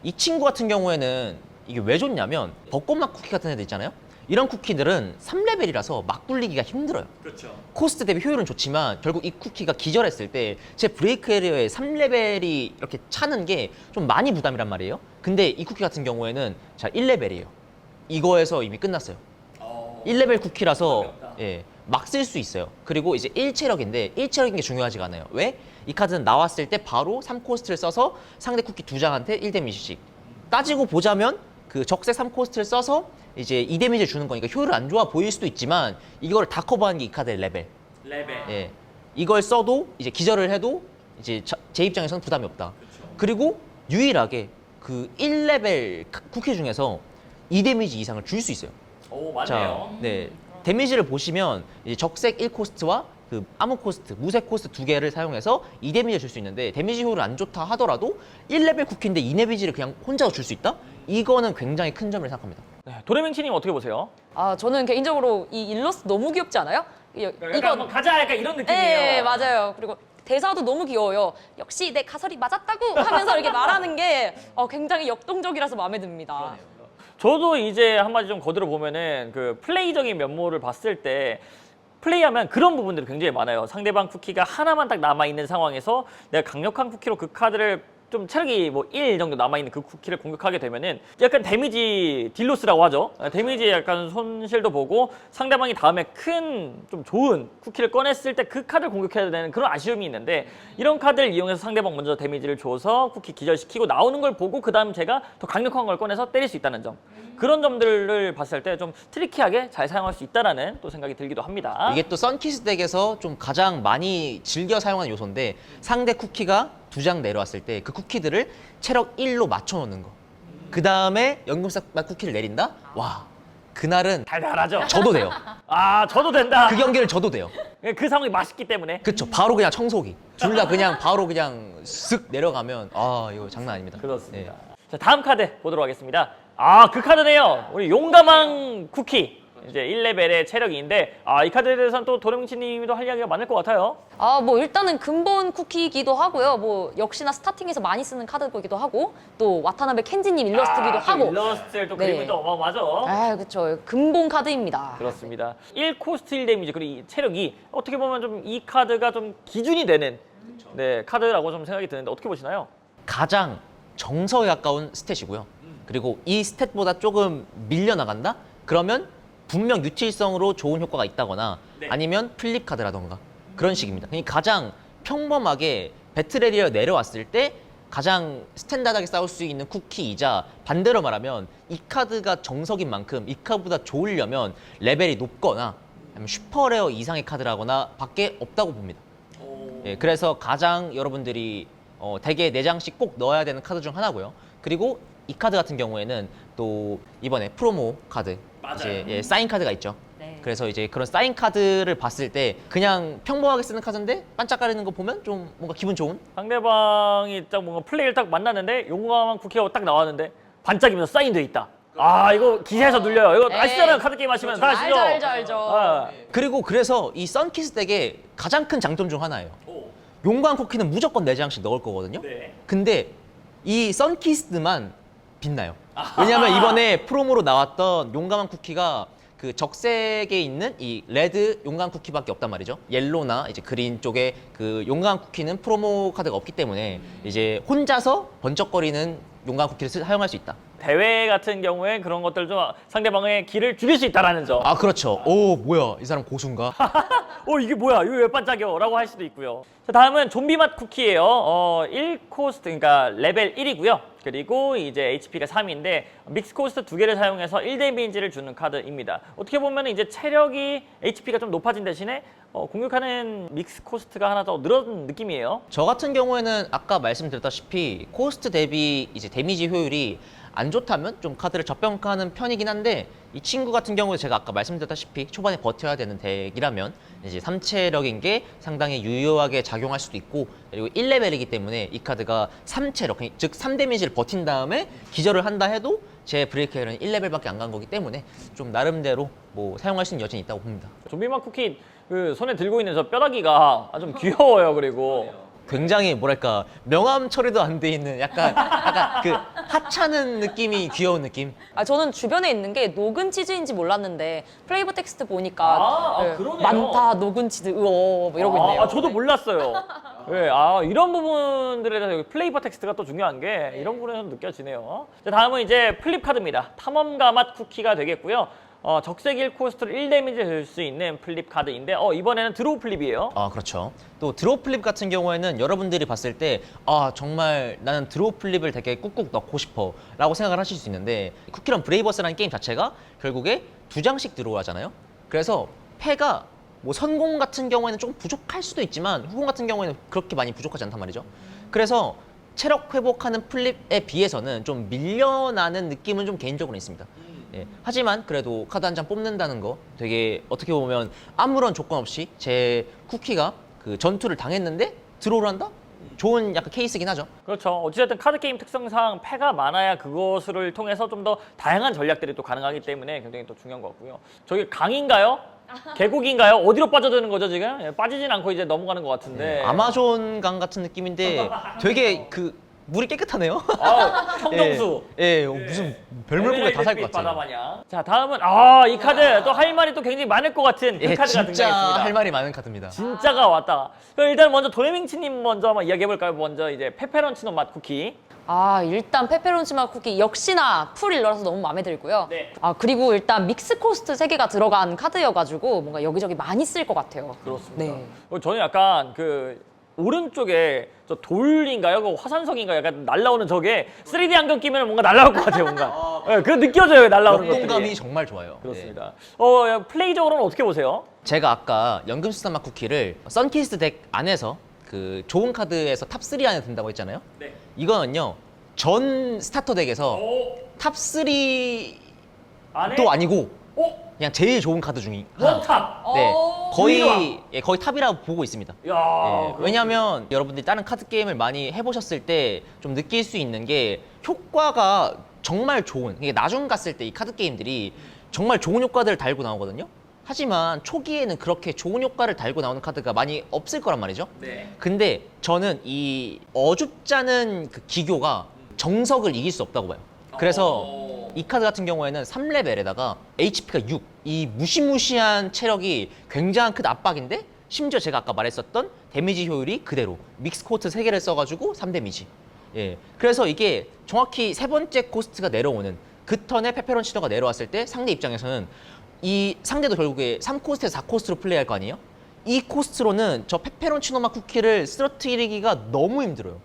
이 친구 같은 경우에는 이게 왜 좋냐면 벚꽃맛 쿠키 같은 애들 있잖아요. 이런 쿠키들은 3레벨이라서 막 굴리기가 힘들어요. 그렇죠. 코스트 대비 효율은 좋지만 결국 이 쿠키가 기절했을 때 제 브레이크 에리어에 3레벨이 이렇게 차는 게 좀 많이 부담이란 말이에요. 근데 이 쿠키 같은 경우에는 자 1레벨이에요. 이거에서 이미 끝났어요. 1레벨 쿠키라서 예, 막 쓸 수 있어요. 그리고 이제 1체력인데 1체력인 게 중요하지가 않아요. 왜? 이 카드는 나왔을 때 바로 3코스트를 써서 상대 쿠키 2장한테 1데미지씩. 따지고 보자면 그 적색 3코스트를 써서 이제 2데미지를 주는 거니까 효율 안 좋아 보일 수도 있지만 이걸 다 커버하는 게 이 카드의 레벨. 레벨. 예. 이걸 써도 이제 기절을 해도 이제 제 입장에서는 부담이 없다. 그리고 유일하게 그 1레벨 쿠키 중에서 2데미지 이상을 줄 수 있어요. 오, 맞네요. 네. 데미지를 보시면 이제 적색 1코스트와 그 암흑 코스트, 무색 코스트 2개를 사용해서 2데미지를 줄 수 있는데 데미지 효율 안 좋다 하더라도 1레벨 쿠키인데 2데미지를 그냥 혼자 줄 수 있다? 이거는 굉장히 큰 점을 생각합니다. 네, 도레명치님 어떻게 보세요? 저는 개인적으로 이 일러스트 너무 귀엽지 않아요? 이거 한번 가자 약간 이런 느낌이에요. 네, 맞아요. 그리고 대사도 너무 귀여워요. 역시 내 가설이 맞았다고 하면서 이렇게 말하는 게 굉장히 역동적이라서 마음에 듭니다. 저도 이제 한마디 좀 거들어 보면은 그 플레이적인 면모를 봤을 때 플레이하면 그런 부분들이 굉장히 많아요. 상대방 쿠키가 하나만 딱 남아있는 상황에서 내가 강력한 쿠키로 그 카드를 좀 체력이 뭐 1 정도 남아있는 그 쿠키를 공격하게 되면은 약간 데미지 딜로스라고 하죠. 데미지에 약간 손실도 보고 상대방이 다음에 큰 좀 좋은 쿠키를 꺼냈을 때 그 카드를 공격해야 되는 그런 아쉬움이 있는데 이런 카드를 이용해서 상대방 먼저 데미지를 줘서 쿠키 기절시키고 나오는 걸 보고 그 다음 제가 더 강력한 걸 꺼내서 때릴 수 있다는 점. 그런 점들을 봤을 때 좀 트리키하게 잘 사용할 수 있다라는 또 생각이 들기도 합니다. 이게 또 선키스 덱에서 좀 가장 많이 즐겨 사용하는 요소인데 상대 쿠키가 2장 내려왔을 때 그 쿠키들을 체력 1로 맞춰놓는 거. 그 다음에 연금싹 쿠키를 내린다? 와, 그날은 달달하죠? 저도 돼요. 아, 저도 된다. 그 경기를 저도 돼요. 그 상황이 맛있기 때문에. 그쵸, 바로 그냥 청소기. 둘 다 그냥 바로 그냥 쓱 내려가면 아, 이거 장난 아닙니다. 그렇습니다. 네. 자, 다음 카드 보도록 하겠습니다. 아, 그 카드네요. 우리 용감한 쿠키. 이제 1레벨의 체력인데 이 카드에 대해서는 또 도령치님도 할 이야기가 많을 것 같아요. 뭐 일단은 근본 쿠키이기도 하고요. 뭐 역시나 스타팅에서 많이 쓰는 카드이기도 하고 또 와타나베 켄지님 일러스트기도 그 하고. 일러스트를 또 네. 그리면 또 어마어마하죠. 그쵸. 근본 카드입니다. 그렇습니다. 1코스트 1데미지 그리고 이 체력이 어떻게 보면 좀 이 카드가 좀 기준이 되는 네, 카드라고 좀 생각이 드는데 어떻게 보시나요? 가장 정석에 가까운 스탯이고요. 그리고 이 스탯보다 조금 밀려나간다? 그러면 분명 유틸성으로 좋은 효과가 있다거나 네. 아니면 플립 카드라던가 그런 식입니다. 그러니까 가장 평범하게 배틀에리어 내려왔을 때 가장 스탠다드하게 싸울 수 있는 쿠키이자 반대로 말하면 이 카드가 정석인 만큼 이 카드보다 좋으려면 레벨이 높거나 아니면 슈퍼레어 이상의 카드라거나 밖에 없다고 봅니다. 예, 그래서 가장 여러분들이 덱에 4장씩 꼭 넣어야 되는 카드 중 하나고요. 그리고 이 카드 같은 경우에는 또 이번에 프로모 카드 이제 사인 카드가 있죠. 네. 그래서 이제 그런 사인 카드를 봤을 때 그냥 평범하게 쓰는 카드인데 반짝거리는 거 보면 좀 뭔가 기분 좋은? 상대방이 딱 뭔가 플레이를 딱 만났는데 용감한 쿠키가 딱 나왔는데 반짝이면서 사인돼 있다. 이거 기사에서 눌려요. 이거 네. 아시잖아요. 카드 게임 하시면 다 아시죠? 알죠. 아. 그리고 그래서 이 썬키스 덱의 가장 큰 장점 중 하나예요. 용광 쿠키는 무조건 4장씩 넣을 거거든요. 네. 근데 이 썬키스만 빛나요. 왜냐면 이번에 프로모로 나왔던 용감한 쿠키가 그 적색에 있는 이 레드 용감 쿠키밖에 없단 말이죠. 옐로나 이제 그린 쪽에 그 용감 쿠키는 프로모 카드가 없기 때문에 이제 혼자서 번쩍거리는 용감 쿠키를 사용할 수 있다. 대회 같은 경우에 그런 것들 좀 상대방의 기를 죽일 수 있다라는 점. 아 그렇죠. 오 뭐야 이 사람 고수인가? 이게 뭐야? 이거 왜 반짝여? 라고 할 수도 있고요. 자, 다음은 좀비 맛 쿠키예요. 1코스트, 그러니까 레벨 1이고요. 그리고 이제 HP가 3인데 믹스 코스트 2개를 사용해서 1데미지를 주는 카드입니다. 어떻게 보면 이제 체력이 HP가 좀 높아진 대신에 공격하는 믹스 코스트가 하나 더 늘어진 느낌이에요. 저 같은 경우에는 아까 말씀드렸다시피 코스트 대비 이제 데미지 효율이 안 좋다면 좀 카드를 저평가하는 편이긴 한데 이 친구 같은 경우에 제가 아까 말씀드렸다시피 초반에 버텨야 되는 덱이라면 이제 3체력인 게 상당히 유효하게 작용할 수도 있고 그리고 1레벨이기 때문에 이 카드가 3체력, 즉 3데미지를 버틴 다음에 기절을 한다 해도 제 브레이크헬은 1레벨밖에 안 간 거기 때문에 좀 나름대로 뭐 사용할 수 있는 여지는 있다고 봅니다. 좀비 맛 쿠키 그 손에 들고 있는 저 뼈다귀가 좀 귀여워요. 그리고 굉장히 뭐랄까 명암 처리도 안 돼 있는 약간 그 하찮은 느낌이 귀여운 느낌. 저는 주변에 있는 게 녹은 치즈인지 몰랐는데 플레이버 텍스트 보니까 그러네요. 많다 녹은 치즈 뭐 이러고 있네요. 저도 몰랐어요. 네, 이런 부분들에 대해서 여기 플레이버 텍스트가 또 중요한 게 이런 부분에서 느껴지네요. 자, 다음은 이제 플립 카드입니다. 탐험가 맛 쿠키가 되겠고요. 적색 1코스트를 1데미지 줄 수 있는 플립 카드인데 이번에는 드로우 플립이에요. 그렇죠. 또 드로우 플립 같은 경우에는 여러분들이 봤을 때 정말 나는 드로우 플립을 되게 꾹꾹 넣고 싶어 라고 생각을 하실 수 있는데 쿠키런 브레이버스라는 게임 자체가 결국에 2장씩 들어오잖아요. 그래서 패가 뭐 선공 같은 경우에는 좀 부족할 수도 있지만 후공 같은 경우에는 그렇게 많이 부족하지 않단 말이죠. 그래서 체력 회복하는 플립에 비해서는 좀 밀려나는 느낌은 좀 개인적으로 있습니다. 예, 하지만 그래도 카드 한 장 뽑는다는 거 되게 어떻게 보면 아무런 조건 없이 제 쿠키가 그 전투를 당했는데 드로우를 한다? 좋은 약간 케이스긴 하죠. 그렇죠. 어찌됐든 카드 게임 특성상 패가 많아야 그것을 통해서 좀 더 다양한 전략들이 또 가능하기 때문에 굉장히 또 중요한 것 같고요. 저기 강인가요? 계곡인가요? 어디로 빠져드는 거죠 지금? 예, 빠지진 않고 이제 넘어가는 것 같은데. 아마존강 같은 느낌인데 되게 그 물이 깨끗하네요. 아, 청정수. 무슨 별물고기 다 살 것 바다 같아요. 마냥. 자, 다음은 이 카드 또 할 말이 또 굉장히 많을 것 같은 그 카드가 진짜 등장했습니다. 할 말이 많은 카드입니다. 진짜가 왔다. 그럼 일단 먼저 도레밍치님 먼저 한번 이야기해 볼까요? 먼저 이제 페페론치노 맛 쿠키. 일단 페페론치마 쿠키 역시나 풀일러라서 너무 마음에 들고요. 네. 그리고 일단 믹스 코스트 3개가 들어간 카드여가지고 뭔가 여기저기 많이 쓸 것 같아요. 그렇습니다. 네. 저는 약간 그 오른쪽에 저 돌인가요? 그 화산석인가요? 약간 날라오는 저게 3D 안경 끼면 뭔가 날라올 것 같아요, 뭔가. 네, 그거 느껴져요, 날라오는 것들이. 역동감이 정말 좋아요. 그렇습니다. 플레이적으로는 어떻게 보세요? 제가 아까 연금수산맛 쿠키를 선키스 덱 안에서 그 좋은 카드에서 탑 3 안에 든다고 했잖아요. 네. 이거는요 전 스타터 덱에서 탑 3도 안에 아니고 그냥 제일 좋은 카드 중에 하나. 원탑. 네, 우위와. 거의 탑이라고 보고 있습니다. 야, 왜냐하면 여러분들이 다른 카드 게임을 많이 해보셨을 때 좀 느낄 수 있는 게 효과가 정말 좋은, 이게 나중 갔을 때 이 카드 게임들이 정말 좋은 효과들을 달고 나오거든요. 하지만 초기에는 그렇게 좋은 효과를 달고 나오는 카드가 많이 없을 거란 말이죠. 네. 근데 저는 이 어줍잖은 그 기교가 정석을 이길 수 없다고 봐요. 그래서 이 카드 같은 경우에는 3레벨에다가 HP가 6, 이 무시무시한 체력이 굉장한 큰 압박인데 심지어 제가 아까 말했었던 데미지 효율이 그대로 믹스 코트 3개를 써가지고 3데미지. 예, 그래서 이게 정확히 세 번째 코스트가 내려오는 그 턴에 페페론치노가 내려왔을 때 상대 입장에서는 이 상대도 결국에 3코스트에서 4코스트로 플레이할 거 아니에요? 이 코스트로는 저 페페론치노맛 쿠키를 쓰러뜨리기가 너무 힘들어요.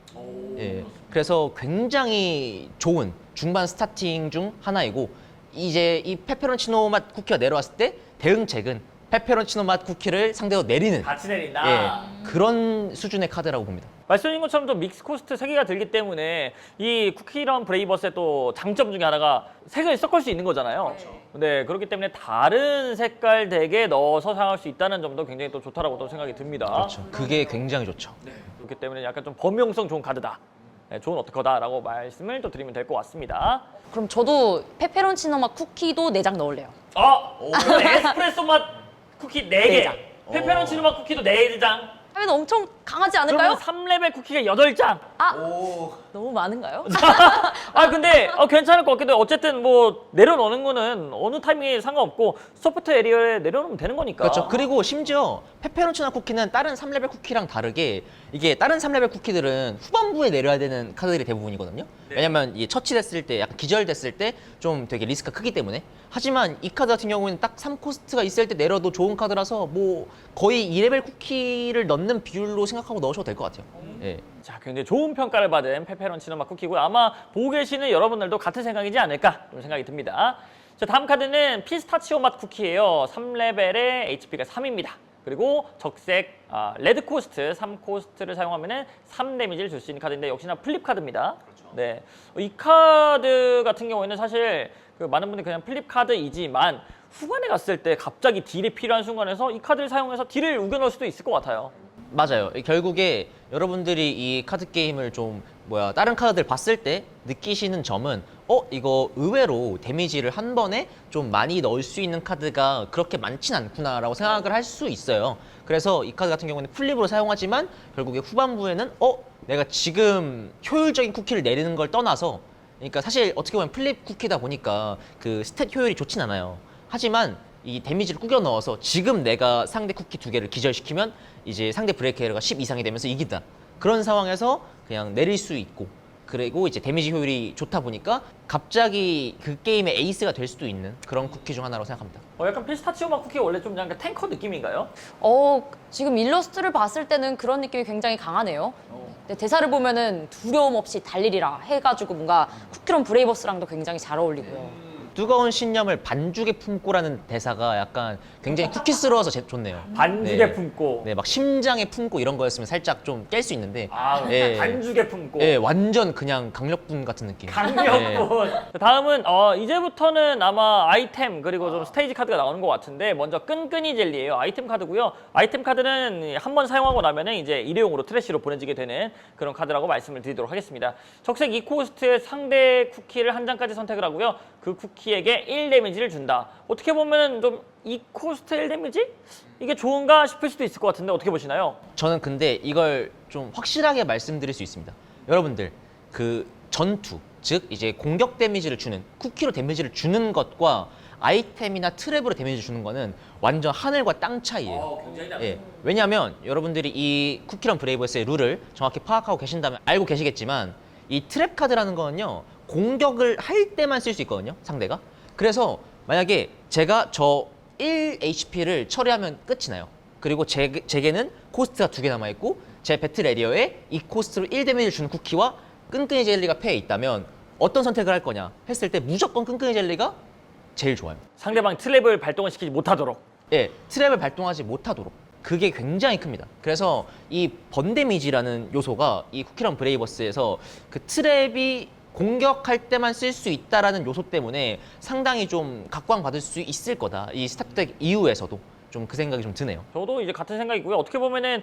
예, 그래서 굉장히 좋은 중반 스타팅 중 하나이고 이제 이 페페론치노 맛 쿠키가 내려왔을 때 대응책은 페페론치노 맛 쿠키를 상대로 내리는 같이 내린다. 예, 그런 수준의 카드라고 봅니다. 말씀하신 것처럼 또 믹스 코스트 3개가 들기 때문에 이 쿠키런 브레이버스의 또 장점 중에 하나가 색을 섞을 수 있는 거잖아요. 네, 그렇기 때문에 다른 색깔 덱에 넣어서 사용할 수 있다는 점도 굉장히 또 좋다라고 또 생각이 듭니다. 그렇죠. 그게 굉장히 좋죠. 그렇기 때문에 약간 좀 범용성 좋은 카드다. 네, 좋은 어택커다라고 말씀을 또 드리면 될 것 같습니다. 그럼 저도 페페론치노 맛 쿠키도 4장 넣을래요. 그럼 에스프레소 맛 쿠키 4개, 네 장. 페페론치노 맛 쿠키도 4장, 하면 엄청 강하지 않을까요? 그러면 3레벨 쿠키가 8장. 너무 많은가요? 근데 괜찮을 것 같기도 해요. 어쨌든 뭐 내려놓는 거는 어느 타이밍에 상관없고 소프트 에리어에 내려놓으면 되는 거니까. 그렇죠. 그리고 심지어 페페론치노 쿠키는 다른 3레벨 쿠키랑 다르게 이게 다른 3레벨 쿠키들은 후반부에 내려야 되는 카드들이 대부분이거든요. 왜냐면 이 처치됐을 때 약간 기절됐을 때 좀 되게 리스크가 크기 때문에. 하지만 이 카드 같은 경우에는 딱 3코스트가 있을 때 내려도 좋은 카드라서 뭐 거의 2레벨 쿠키를 넣는 비율로 생각하고 넣으셔도 될 것 같아요. 예. 자, 굉장히 좋은 평가를 받은 페페론치노 맛 쿠키고요. 아마 보고 계시는 여러분들도 같은 생각이지 않을까 좀 생각이 듭니다. 자, 다음 카드는 피스타치오 맛 쿠키예요. 3레벨에 HP가 3입니다. 그리고 적색 레드 코스트 3코스트를 사용하면 3 데미지를 줄 수 있는 카드인데 역시나 플립 카드입니다. 네, 이 카드 같은 경우에는 사실 그 많은 분들이 그냥 플립 카드이지만 후반에 갔을 때 갑자기 딜이 필요한 순간에서 이 카드를 사용해서 딜을 우겨넣을 수도 있을 것 같아요. 맞아요. 결국에 여러분들이 이 카드 게임을 좀 다른 카드들 봤을 때 느끼시는 점은 이거 의외로 데미지를 한 번에 좀 많이 넣을 수 있는 카드가 그렇게 많진 않구나라고 생각을 할 수 있어요. 그래서 이 카드 같은 경우는 플립으로 사용하지만 결국에 후반부에는 내가 지금 효율적인 쿠키를 내리는 걸 떠나서, 그러니까 사실 어떻게 보면 플립 쿠키다 보니까 그 스탯 효율이 좋진 않아요. 하지만 이 데미지를 꾸겨 넣어서 지금 내가 상대 쿠키 2개를 기절시키면 이제 상대 브레이크 에러가 10 이상이 되면서 이긴다. 그런 상황에서 그냥 내릴 수 있고, 그리고 이제 데미지 효율이 좋다 보니까 갑자기 그 게임의 에이스가 될 수도 있는 그런 쿠키 중 하나라고 생각합니다. 약간 피스타치오 맛 쿠키 원래 좀 약간 탱커 느낌인가요? 지금 일러스트를 봤을 때는 그런 느낌이 굉장히 강하네요. 근데 대사를 보면은 두려움 없이 달리리라 해가지고 뭔가 쿠키런 브레이버스랑도 굉장히 잘 어울리고요. 뜨거운 신념을 반죽에 품고라는 대사가 약간 굉장히 쿠키스러워서 좋네요. 반죽에 네. 품고. 네, 막 심장에 품고 이런 거였으면 살짝 좀 깰 수 있는데. 예. 반죽에 품고. 예, 완전 그냥 강력분 같은 느낌. 강력분. 자, 다음은 이제부터는 아마 아이템 그리고 좀 스테이지 카드가 나오는 것 같은데 먼저 끈끈이 젤리예요. 아이템 카드고요. 아이템 카드는 한 번 사용하고 나면은 이제 일회용으로 트래시로 보내지게 되는 그런 카드라고 말씀을 드리도록 하겠습니다. 적색 2코스트의 상대 쿠키를 한 장까지 선택을 하고요. 그 쿠키 쿠키에게 1 데미지를 준다. 어떻게 보면은 좀 2코스트 1 데미지? 이게 좋은가 싶을 수도 있을 것 같은데 어떻게 보시나요? 저는 근데 이걸 좀 확실하게 말씀드릴 수 있습니다. 여러분들 그 전투, 즉 이제 공격 데미지를 주는 쿠키로 데미지를 주는 것과 아이템이나 트랩으로 데미지 주는 거는 완전 하늘과 땅 차이예요. 예. 왜냐하면 여러분들이 이 쿠키런 브레이버스의 룰을 정확히 파악하고 계신다면 알고 계시겠지만 이 트랩 카드라는 거는요 공격을 할 때만 쓸 수 있거든요 상대가. 그래서 만약에 제가 저 1 HP를 처리하면 끝이 나요. 그리고 제게는 코스트가 2개 남아있고 제 배틀 에리어에 이 코스트로 1 데미지를 주는 쿠키와 끈끈이 젤리가 패에 있다면 어떤 선택을 할 거냐 했을 때 무조건 끈끈이 젤리가 제일 좋아요. 상대방 트랩을 발동을 시키지 못하도록. 예, 트랩을 발동하지 못하도록. 그게 굉장히 큽니다. 그래서 이 번데미지라는 요소가 이 쿠키런 브레이버스에서 그 트랩이 공격할 때만 쓸 수 있다라는 요소 때문에 상당히 좀 각광받을 수 있을 거다. 이 스타트덱 이후에서도 좀 그 생각이 좀 드네요. 저도 이제 같은 생각이고요. 어떻게 보면은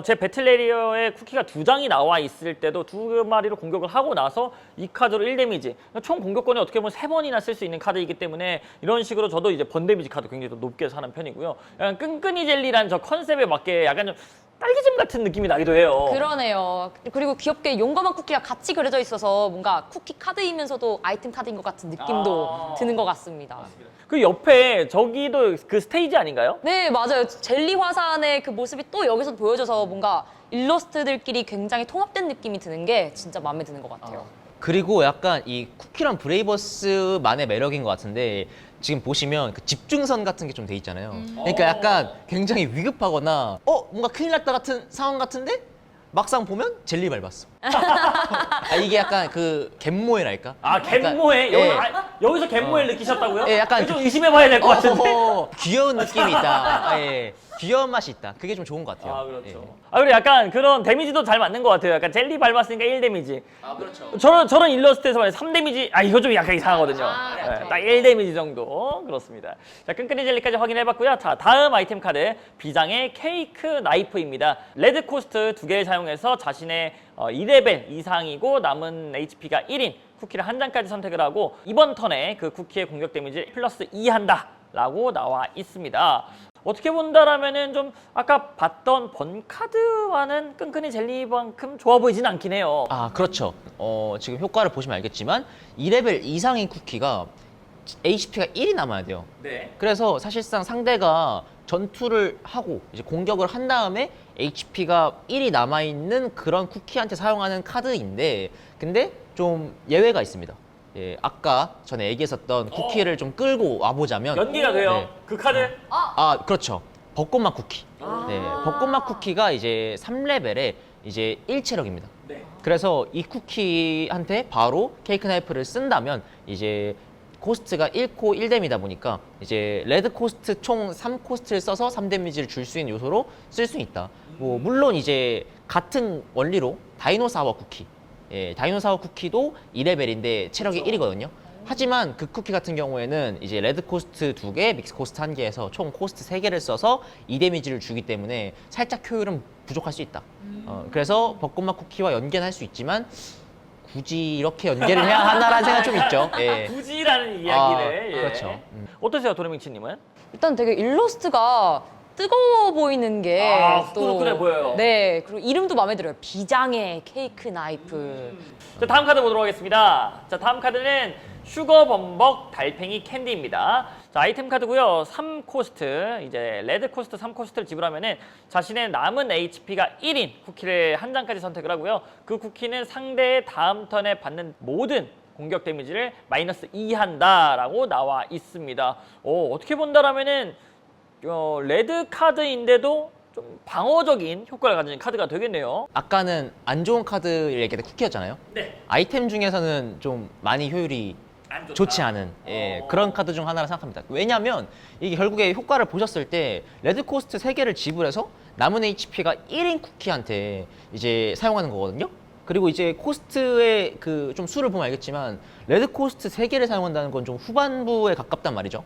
제 배틀레리어에 쿠키가 2장이 나와 있을 때도 2마리로 공격을 하고 나서 이 카드로 1 데미지. 총 공격권이 어떻게 보면 3번이나 쓸 수 있는 카드이기 때문에 이런 식으로 저도 이제 번데미지 카드 굉장히 더 높게 사는 편이고요. 약간 끈끈이 젤리란 저 컨셉에 맞게 약간 좀 딸기잼 같은 느낌이 나기도 해요. 그러네요. 그리고 귀엽게 용감한 쿠키가 같이 그려져 있어서 뭔가 쿠키 카드이면서도 아이템 카드인 것 같은 느낌도 드는 것 같습니다. 그 옆에 저기도 그 스테이지 아닌가요? 네, 맞아요. 젤리 화산의 그 모습이 또 여기서 보여져서 뭔가 일러스트들끼리 굉장히 통합된 느낌이 드는 게 진짜 마음에 드는 것 같아요. 그리고 약간 이 쿠키런 브레이버스만의 매력인 것 같은데 지금 보시면 그 집중선 같은 게 좀 돼 있잖아요. 그러니까 약간 굉장히 위급하거나 뭔가 큰일 났다 같은 상황 같은데 막상 보면 젤리 밟았어. 이게 약간 그 갯모애랄까? 아, 갯모에? 약간, 여기서 갯모에 느끼셨다고요? 예, 약간 좀 의심해봐야 될 것 같은데. 귀여운 느낌이 있다. 예, 귀여운 맛이 있다. 그게 좀 좋은 것 같아요. 아, 그렇죠. 예. 아, 그리고 약간 그런 데미지도 잘 맞는 것 같아요. 약간 젤리 밟았으니까 1 데미지. 아, 그렇죠. 저런 일러스트에서 말해 3 데미지. 이거 좀 약간 이상하거든요. 그렇죠. 딱 1 데미지 정도. 그렇습니다. 자, 끈끈이 젤리까지 확인해봤고요. 자, 다음 아이템 카드. 비장의 케이크 나이프입니다. 레드 코스트 2개를 사용해서 자신의 2레벨 이상이고 남은 HP가 1인 쿠키를 한 장까지 선택을 하고 이번 턴에 그 쿠키의 공격 데미지 플러스 2 한다 라고 나와 있습니다. 어떻게 본다라면은 좀 아까 봤던 번카드와는 끈끈이 젤리만큼 좋아 보이진 않긴 해요. 아, 그렇죠. 지금 효과를 보시면 알겠지만 2레벨 이상인 쿠키가 HP가 1이 남아야 돼요. 네. 그래서 사실상 상대가 전투를 하고 이제 공격을 한 다음에 HP가 1이 남아있는 그런 쿠키한테 사용하는 카드인데 근데 좀 예외가 있습니다. 예, 아까 전에 얘기했었던 쿠키를 좀 끌고 와보자면 연기가 돼요. 네. 그 카드. 그렇죠. 벚꽃맛 쿠키. 네, 벚꽃맛 쿠키가 이제 3레벨에 이제 1체력입니다. 네. 그래서 이 쿠키한테 바로 케이크 나이프를 쓴다면 이제 코스트가 1코 1데미다 보니까 이제 레드 코스트 총 3코스트를 써서 3데미지를 줄 수 있는 요소로 쓸 수 있다. 뭐 물론 이제 같은 원리로 다이노사워 쿠키, 다이노사워 쿠키도 2레벨인데 체력이 1이거든요. 하지만 그 쿠키 같은 경우에는 이제 레드 코스트 2개, 믹스 코스트 1개에서 총 코스트 3개를 써서 2데미지를 주기 때문에 살짝 효율은 부족할 수 있다. 그래서 벚꽃맛 쿠키와 연계는 할 수 있지만 굳이 이렇게 연계를 해야 하나라는 생각이 좀 있죠. 예. 굳이라는 이야기를. 예. 그렇죠. 어떠세요, 도레밍치님은? 일단 되게 일러스트가 뜨거워 보이는 게 후끈후끈해 보여요. 네, 그리고 이름도 마음에 들어요. 비장의 케이크 나이프. 자, 다음 카드 보도록 하겠습니다. 자, 다음 카드는 슈거 범벅 달팽이 캔디입니다. 자, 아이템 카드고요. 3코스트, 이제 레드 코스트 3코스트를 지불하면은 자신의 남은 HP가 1인 쿠키를 한 장까지 선택을 하고요. 그 쿠키는 상대의 다음 턴에 받는 모든 공격 데미지를 마이너스 2 한다라고 나와 있습니다. 어떻게 본다라면은 레드 카드인데도 좀 방어적인 효과를 가진 카드가 되겠네요. 아까는 안 좋은 카드 얘기했던 쿠키였잖아요. 네. 아이템 중에서는 좀 많이 효율이 안 좋다. 좋지 않은 그런 카드 중 하나라 생각합니다. 왜냐하면 이게 결국에 효과를 보셨을 때 레드 코스트 3개를 지불해서 남은 HP가 1인 쿠키한테 이제 사용하는 거거든요. 그리고 이제 코스트의 그 좀 수를 보면 알겠지만 레드 코스트 3개를 사용한다는 건 좀 후반부에 가깝단 말이죠.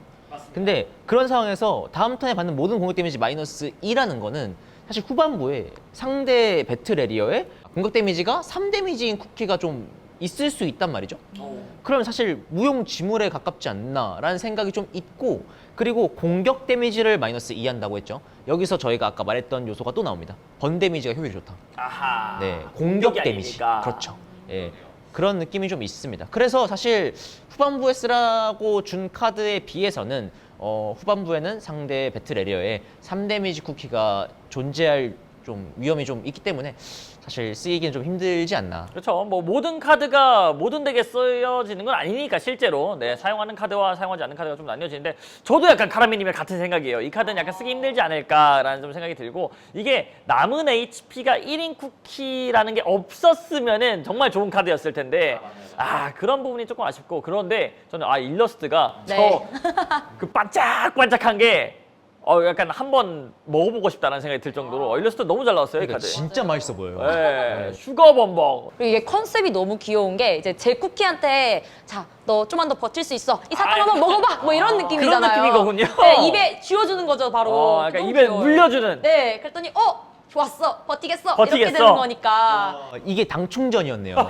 근데 그런 상황에서 다음 턴에 받는 모든 공격 데미지 마이너스 2라는 거는 사실 후반부에 상대 배틀 에리어에 공격 데미지가 3데미지인 쿠키가 좀 있을 수 있단 말이죠. 그러면 사실 무용지물에 가깝지 않나라는 생각이 좀 있고, 그리고 공격 데미지를 마이너스 2 한다고 했죠. 여기서 저희가 아까 말했던 요소가 또 나옵니다. 번 데미지가 효율이 좋다. 아하. 네, 공격 공격이 데미지. 아니니까. 그렇죠. 예, 그런 느낌이 좀 있습니다. 그래서 사실 후반부에 쓰라고 준 카드에 비해서는 후반부에는 상대 배틀 에리어에 3데미지 쿠키가 존재할 좀 위험이 좀 있기 때문에 사실 쓰이기는 좀 힘들지 않나. 그렇죠. 뭐 모든 카드가 모든 덱에 쓰여지는 건 아니니까 실제로 네, 사용하는 카드와 사용하지 않는 카드가 좀 나뉘어지는데 저도 약간 카라미님의 같은 생각이에요. 이 카드는 약간 쓰기 힘들지 않을까라는 좀 생각이 들고 이게 남은 HP가 1인 쿠키라는 게 없었으면은 정말 좋은 카드였을 텐데 그런 부분이 조금 아쉽고 그런데 저는 일러스트가 네. 그 반짝반짝한 게 약간 한번 먹어보고 싶다는 생각이 들 정도로 일러스트 너무 잘 나왔어요, 이 그러니까 카드. 진짜 맛있어 보여요. 네, 슈거 범벅. 그리고 이게 컨셉이 너무 귀여운 게 이제 제 쿠키한테 자, 너 좀만 더 버틸 수 있어. 이 사탕 한번 먹어봐. 뭐 이런 느낌이잖아요. 그런 느낌이거든요. 네, 입에 쥐어주는 거죠, 바로. 약간 너무 입에 귀여워요. 물려주는. 네, 그랬더니 좋았어, 버티겠어. 이렇게 버티겠어. 되는 거니까. 이게 당 충전이었네요.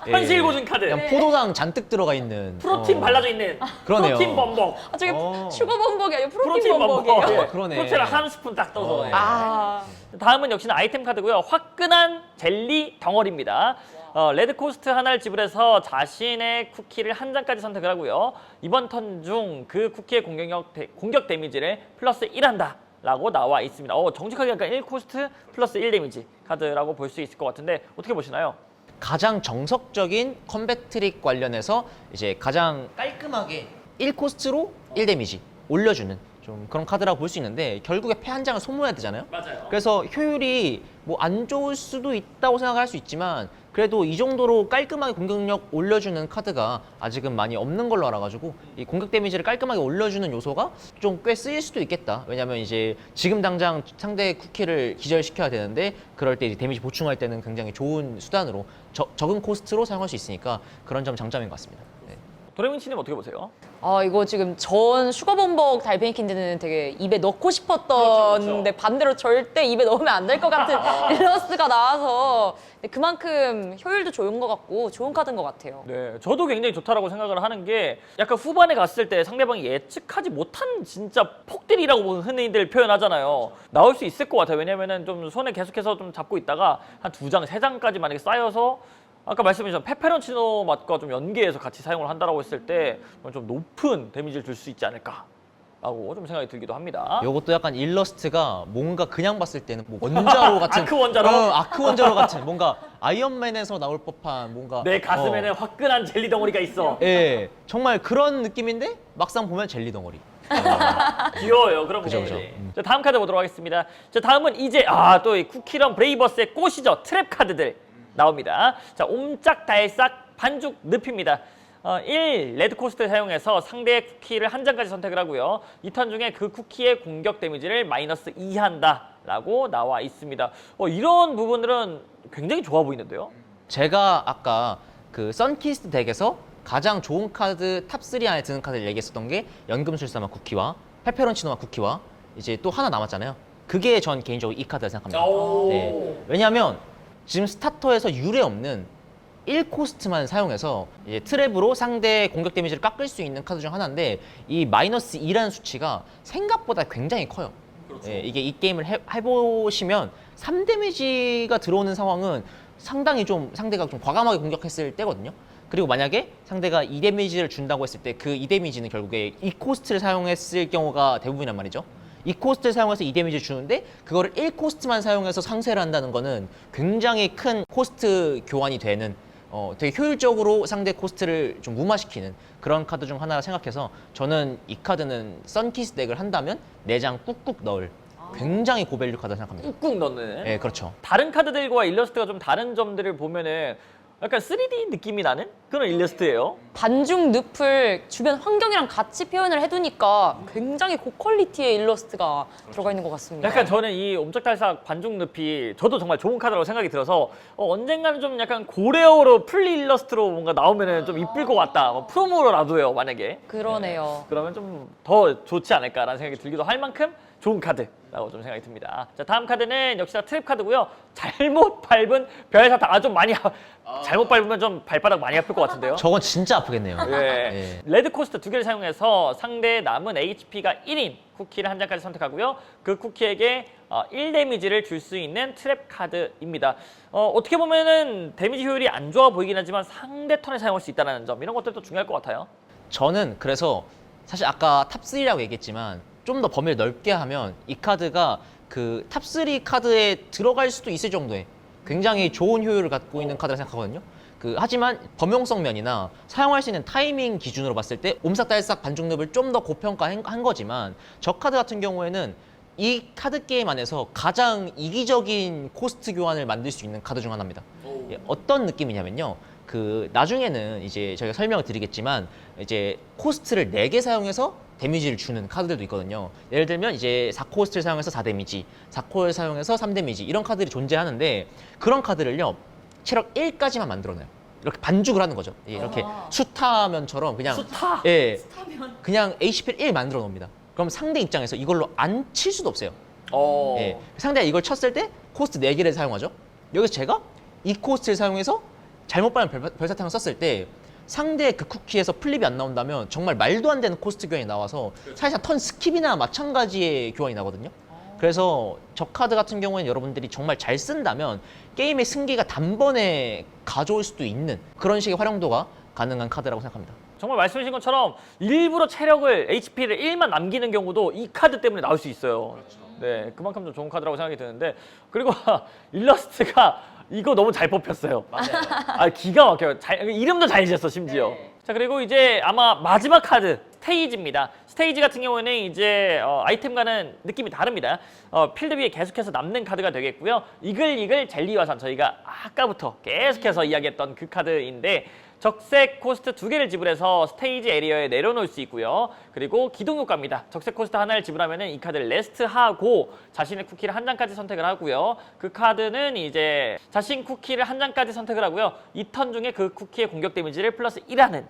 예. 현실 고증 카드. 그냥 포도당 잔뜩 들어가 있는. 프로틴 발라져 있는 그러네요. 프로틴 범벅. 저게 어. 슈거 범벅이 아니라 프로틴 프로틴 범벅이에요. 범벅. 그러네. 프로틴을 한 스푼 딱 떠서. 다음은 역시나 아이템 카드고요. 화끈한 jel리 덩어리입니다. 레드 코스트 하나를 지불해서 자신의 쿠키를 한 장까지 선택을 하고요. 이번 턴 중 그 쿠키의 공격 데미지를 플러스 1한다. 라고 나와 있습니다. 정직하게 약간 1코스트 플러스 1 데미지 카드라고 볼 수 있을 것 같은데 어떻게 보시나요? 가장 정석적인 컴뱃 트릭 관련해서 이제 가장 깔끔하게 1코스트로 1 데미지 올려주는 좀 그런 카드라고 볼 수 있는데 결국에 패 한 장을 소모해야 되잖아요. 맞아요. 그래서 효율이 뭐 안 좋을 수도 있다고 생각할 수 있지만 그래도 이 정도로 깔끔하게 공격력 올려주는 카드가 아직은 많이 없는 걸로 알아가지고 이 공격 데미지를 깔끔하게 올려주는 요소가 좀 꽤 쓰일 수도 있겠다. 왜냐면 이제 지금 당장 상대의 쿠키를 기절시켜야 되는데 그럴 때 이제 데미지 보충할 때는 굉장히 좋은 수단으로 적은 코스트로 사용할 수 있으니까 그런 점 장점인 것 같습니다. 네. 도레민치님 어떻게 보세요? 이거 지금 전 슈거 범벅 달팽이 캔디는 되게 입에 넣고 싶었던 데 반대로 절대 입에 넣으면 안 될 것 같은 일러스트가 나와서 그만큼 효율도 좋은 것 같고 좋은 카드인 것 같아요. 네, 저도 굉장히 좋다라고 생각을 하는 게 약간 후반에 갔을 때 상대방이 예측하지 못한 진짜 폭딜이라고 흔히들 표현하잖아요. 나올 수 있을 것 같아요. 왜냐면은 좀 손에 계속해서 좀 잡고 있다가 한 2장, 3장까지 만약에 쌓여서 아까 말씀하신 페페론치노 맛과 좀 연계해서 같이 사용을 한다라고 했을 때 좀 높은 데미지를 줄 수 있지 않을까라고 좀 생각이 들기도 합니다. 이것도 약간 일러스트가 뭔가 그냥 봤을 때는 뭐 원자로 같은 아크 원자로? 아크 원자로 같은 뭔가 아이언맨에서 나올 법한 뭔가 내 가슴에는 화끈한 젤리 덩어리가 있어. 예, 정말 그런 느낌인데 막상 보면 젤리 덩어리. 귀여워요. 그런 그죠, 부분들이. 그죠. 자, 다음 카드 보도록 하겠습니다. 자, 다음은 이제 또 이 쿠키런 브레이버스의 꽃이죠. 트랩 카드들 나옵니다. 자, 옴짝달싹 반죽 늪입니다. 1 레드 코스트 사용해서 상대의 쿠키를 한 장까지 선택을 하고요. 이 턴 중에 그 쿠키의 공격 데미지를 마이너스 2 한다라고 나와 있습니다. 이런 부분들은 굉장히 좋아 보이는데요. 제가 아까 그 선키스트 덱에서 가장 좋은 카드 탑3 안에 드는 카드를 얘기했었던 게 연금술사마 쿠키와 페페론치노마 쿠키와 이제 또 하나 남았잖아요. 그게 전 개인적으로 이 카드라 생각합니다. 네. 왜냐하면 지금 스타터에서 유례 없는 1코스트만 사용해서 이제 트랩으로 상대의 공격 데미지를 깎을 수 있는 카드 중 하나인데 이 마이너스 2라는 수치가 생각보다 굉장히 커요. 예, 이게 이 게임을 해보시면 3데미지가 들어오는 상황은 상당히 좀 상대가 좀 과감하게 공격했을 때거든요. 그리고 만약에 상대가 2데미지를 준다고 했을 때 그 2데미지는 결국에 2코스트를 사용했을 경우가 대부분이란 말이죠. 2코스트를 사용해서 2데미지를 주는데 그거를 1코스트만 사용해서 상쇄를 한다는 거는 굉장히 큰 코스트 교환이 되는 되게 효율적으로 상대 코스트를 좀 무마시키는 그런 카드 중 하나라 생각해서 저는 이 카드는 선키스 덱을 한다면 4장 꾹꾹 넣을 굉장히 고밸류 카드라 생각합니다. 꾹꾹 넣는. 네, 그렇죠. 다른 카드들과 일러스트가 좀 다른 점들을 보면은 약간 3D 느낌이 나는 그런 일러스트예요. 반죽 늪을 주변 환경이랑 같이 표현을 해두니까 굉장히 고퀄리티의 일러스트가 들어가 있는 것 같습니다. 약간 저는 이 옴짝달싹 반죽 늪이 저도 정말 좋은 카드라고 생각이 들어서 언젠가는 좀 약간 고레어로 풀리 일러스트로 뭔가 나오면은 좀 이쁠 것 같다. 프로모로라도요, 만약에. 그러네요. 그러면 좀 더 좋지 않을까라는 생각이 들기도 할 만큼 좋은 카드라고 좀 생각이 듭니다. 자, 다음 카드는 역시나 트랩 카드고요. 잘못 밟은 별사탕. 좀 많이 잘못 밟으면 좀 발바닥 많이 아플 것 같은데요. 저건 진짜 아프겠네요. 예. 예. 레드 코스트 2개를 사용해서 상대의 남은 HP가 1인 쿠키를 한 장까지 선택하고요. 그 쿠키에게 1 데미지를 줄 수 있는 트랩 카드입니다. 어떻게 보면은 데미지 효율이 안 좋아 보이긴 하지만 상대 턴에 사용할 수 있다는 점, 이런 것들도 중요할 것 같아요. 저는 그래서 사실 아까 탑3라고 얘기했지만 좀 더 범위를 넓게 하면 이 카드가 그 탑3 카드에 들어갈 수도 있을 정도의 굉장히 좋은 효율을 갖고 있는 카드라 생각하거든요. 하지만 범용성 면이나 사용할 수 있는 타이밍 기준으로 봤을 때 옴삭달싹 반중립을 좀 더 고평가한 거지만 저 카드 같은 경우에는 이 카드 게임 안에서 가장 이기적인 코스트 교환을 만들 수 있는 카드 중 하나입니다. 예, 어떤 느낌이냐면요. 나중에는 이제 저희가 설명을 드리겠지만 이제 코스트를 4개 사용해서 데미지를 주는 카드들도 있거든요. 예를 들면 이제 4코스트를 사용해서 4데미지, 4코를 사용해서 3데미지 이런 카드들이 존재하는데 그런 카드를요. 체력 1까지만 만들어놔요. 이렇게 반죽을 하는 거죠. 예, 이렇게 수타면처럼 그냥 수타? 예, 그냥 HP를 1 만들어 놓습니다. 그럼 상대 입장에서 이걸로 안 칠 수도 없어요. 예, 상대가 이걸 쳤을 때 코스트 4개를 사용하죠. 여기서 제가 이 코스트를 사용해서 잘못 밟은 별사탕을 썼을 때 상대의 그 쿠키에서 플립이 안 나온다면 정말 말도 안 되는 코스트 교환이 나와서 사실상 턴 스킵이나 마찬가지의 교환이 나거든요. 그래서 저 카드 같은 경우에는 여러분들이 정말 잘 쓴다면 게임의 승기가 단번에 가져올 수도 있는 그런 식의 활용도가 가능한 카드라고 생각합니다. 정말 말씀하신 것처럼 일부러 체력을 HP를 1만 남기는 경우도 이 카드 때문에 나올 수 있어요. 네, 그만큼 좀 좋은 카드라고 생각이 드는데, 그리고 일러스트가 이거 너무 잘 뽑혔어요. 맞아요. 기가 막혀요. 이름도 잘 지었어, 심지어. 네. 자, 그리고 이제 아마 마지막 카드 스테이지입니다. 스테이지 같은 경우에는 이제 아이템과는 느낌이 다릅니다. 필드 위에 계속해서 남는 카드가 되겠고요. 이글이글 젤리화산, 저희가 아까부터 계속해서 이야기했던 그 카드인데 적색 코스트 2개를 지불해서 스테이지 에리어에 내려놓을 수 있고요. 그리고 기동 효과입니다. 적색 코스트 하나를 지불하면 이 카드를 레스트하고 자신의 쿠키를 한 장까지 선택을 하고요. 그 카드는 이제 자신 쿠키를 한 장까지 선택을 하고요. 이 턴 중에 그 쿠키의 공격 데미지를 플러스 1하는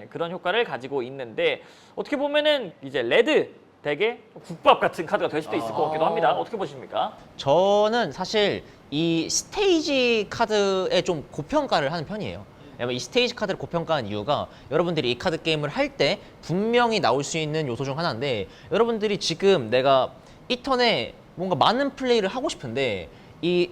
그런 효과를 가지고 있는데, 어떻게 보면은 이제 레드 덱의 국밥 같은 카드가 될 수도 있을 것 같기도 합니다. 어떻게 보십니까? 저는 사실 이 스테이지 카드에 좀 고평가를 하는 편이에요. 이 스테이지 카드를 고평가한 이유가 여러분들이 이 카드 게임을 할 때 분명히 나올 수 있는 요소 중 하나인데, 여러분들이 지금 내가 이 턴에 뭔가 많은 플레이를 하고 싶은데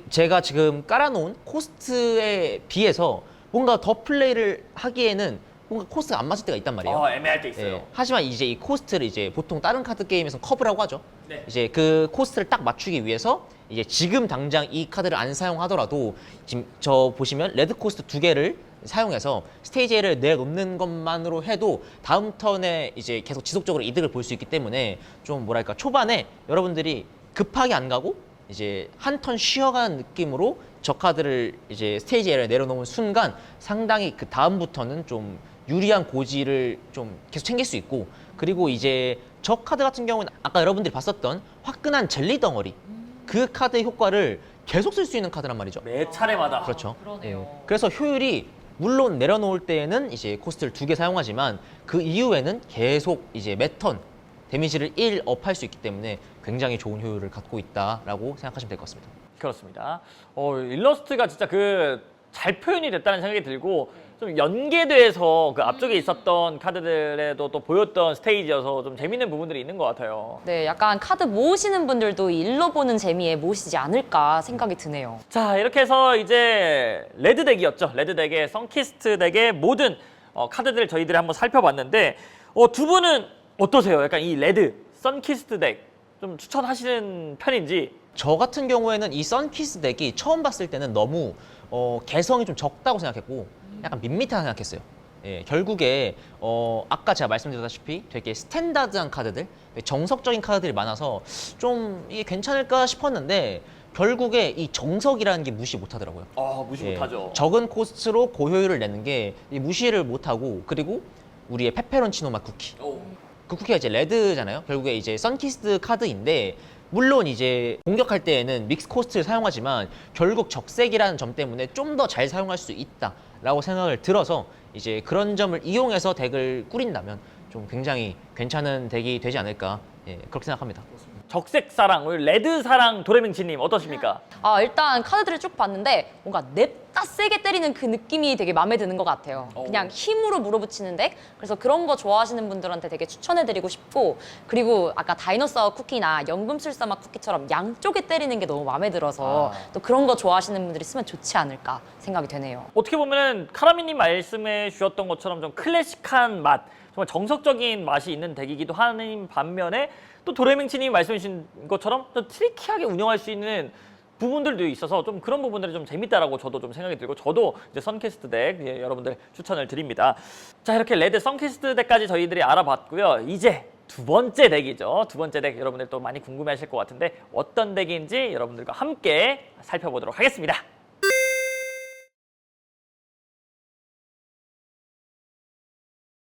제가 지금 깔아놓은 코스트에 비해서 뭔가 더 플레이를 하기에는 뭔가 코스트가 안 맞을 때가 있단 말이에요. 애매할 때 있어요. 예, 하지만 이제 이 코스트를 이제 보통 다른 카드 게임에서 커브라고 하죠. 네. 이제 그 코스트를 딱 맞추기 위해서 이제 지금 당장 이 카드를 안 사용하더라도 지금 저 보시면 레드 코스트 2개를 사용해서 스테이지를 내놓는 것만으로 해도 다음 턴에 이제 계속 지속적으로 이득을 볼 수 있기 때문에 좀 뭐랄까 초반에 여러분들이 급하게 안 가고 이제 한 턴 쉬어가는 느낌으로 저 카드를 이제 스테이지 에러에 내려놓은 순간 상당히 그 다음부터는 좀 유리한 고지를 좀 계속 챙길 수 있고, 그리고 이제 저 카드 같은 경우는 아까 여러분들이 봤었던 화끈한 젤리 덩어리 그 카드의 효과를 계속 쓸 수 있는 카드란 말이죠. 매 차례마다. 그렇죠. 그러네요. 예. 그래서 효율이 물론 내려놓을 때에는 이제 코스트를 2개 사용하지만 그 이후에는 계속 이제 매 턴 데미지를 1 업할 수 있기 때문에 굉장히 좋은 효율을 갖고 있다라고 생각하시면 될 것 같습니다. 그렇습니다. 일러스트가 진짜 잘 표현이 됐다는 생각이 들고, 좀 연계돼서 그 앞쪽에 있었던 카드들에도 또 보였던 스테이지여서 좀 재밌는 부분들이 있는 것 같아요. 네, 약간 카드 모으시는 분들도 일러 보는 재미에 모으시지 않을까 생각이 드네요. 자, 이렇게 해서 이제 레드 덱이었죠. 레드 덱의 선키스트 덱의 모든 카드들을 저희들이 한번 살펴봤는데, 두 분은 어떠세요? 약간 이 레드 선키스트 덱 좀 추천하시는 편인지. 저 같은 경우에는 이 선키스 덱이 처음 봤을 때는 너무 개성이 좀 적다고 생각했고 약간 밋밋하다 생각했어요. 예, 결국에 아까 제가 말씀드렸다시피 되게 스탠다드한 카드들, 정석적인 카드들이 많아서 좀 이게 괜찮을까 싶었는데 결국에 이 정석이라는 게 무시 못하더라고요. 무시 예, 못하죠. 적은 코스트로 고효율을 내는 게 무시를 못하고, 그리고 우리의 페페론치노 맛 쿠키. 그 쿠키가 이제 레드잖아요. 결국에 이제 선키스트 카드인데 물론 이제 공격할 때에는 믹스 코스트를 사용하지만 결국 적색이라는 점 때문에 좀 더 잘 사용할 수 있다라고 생각을 들어서 이제 그런 점을 이용해서 덱을 꾸린다면 좀 굉장히 괜찮은 덱이 되지 않을까, 예, 그렇게 생각합니다. 적색 사랑, 우리 레드 사랑 도레명치님 어떠십니까? 일단 카드들을 쭉 봤는데 뭔가 냅다 세게 때리는 그 느낌이 되게 마음에 드는 것 같아요. 그냥 힘으로 물어붙이는 덱? 그래서 그런 거 좋아하시는 분들한테 되게 추천해드리고 싶고, 그리고 아까 다이노사워 쿠키나 연금술사막 쿠키처럼 양쪽에 때리는 게 너무 마음에 들어서 또 그런 거 좋아하시는 분들이 쓰면 좋지 않을까 생각이 되네요. 어떻게 보면은 카라미님 말씀해 주셨던 것처럼 좀 클래식한 맛, 정말 정석적인 맛이 있는 덱이기도 하는 반면에 또 도레명치님이 말씀해 주신 것처럼 좀 트리키하게 운영할 수 있는 부분들도 있어서 좀 그런 부분들이 좀 재밌다라고 저도 좀 생각이 들고, 저도 이제 선캐스트 덱 여러분들 추천을 드립니다. 자, 이렇게 레드 선캐스트 덱까지 저희들이 알아봤고요. 이제 두 번째 덱이죠. 두 번째 덱 여러분들 또 많이 궁금해하실 것 같은데 어떤 덱인지 여러분들과 함께 살펴보도록 하겠습니다.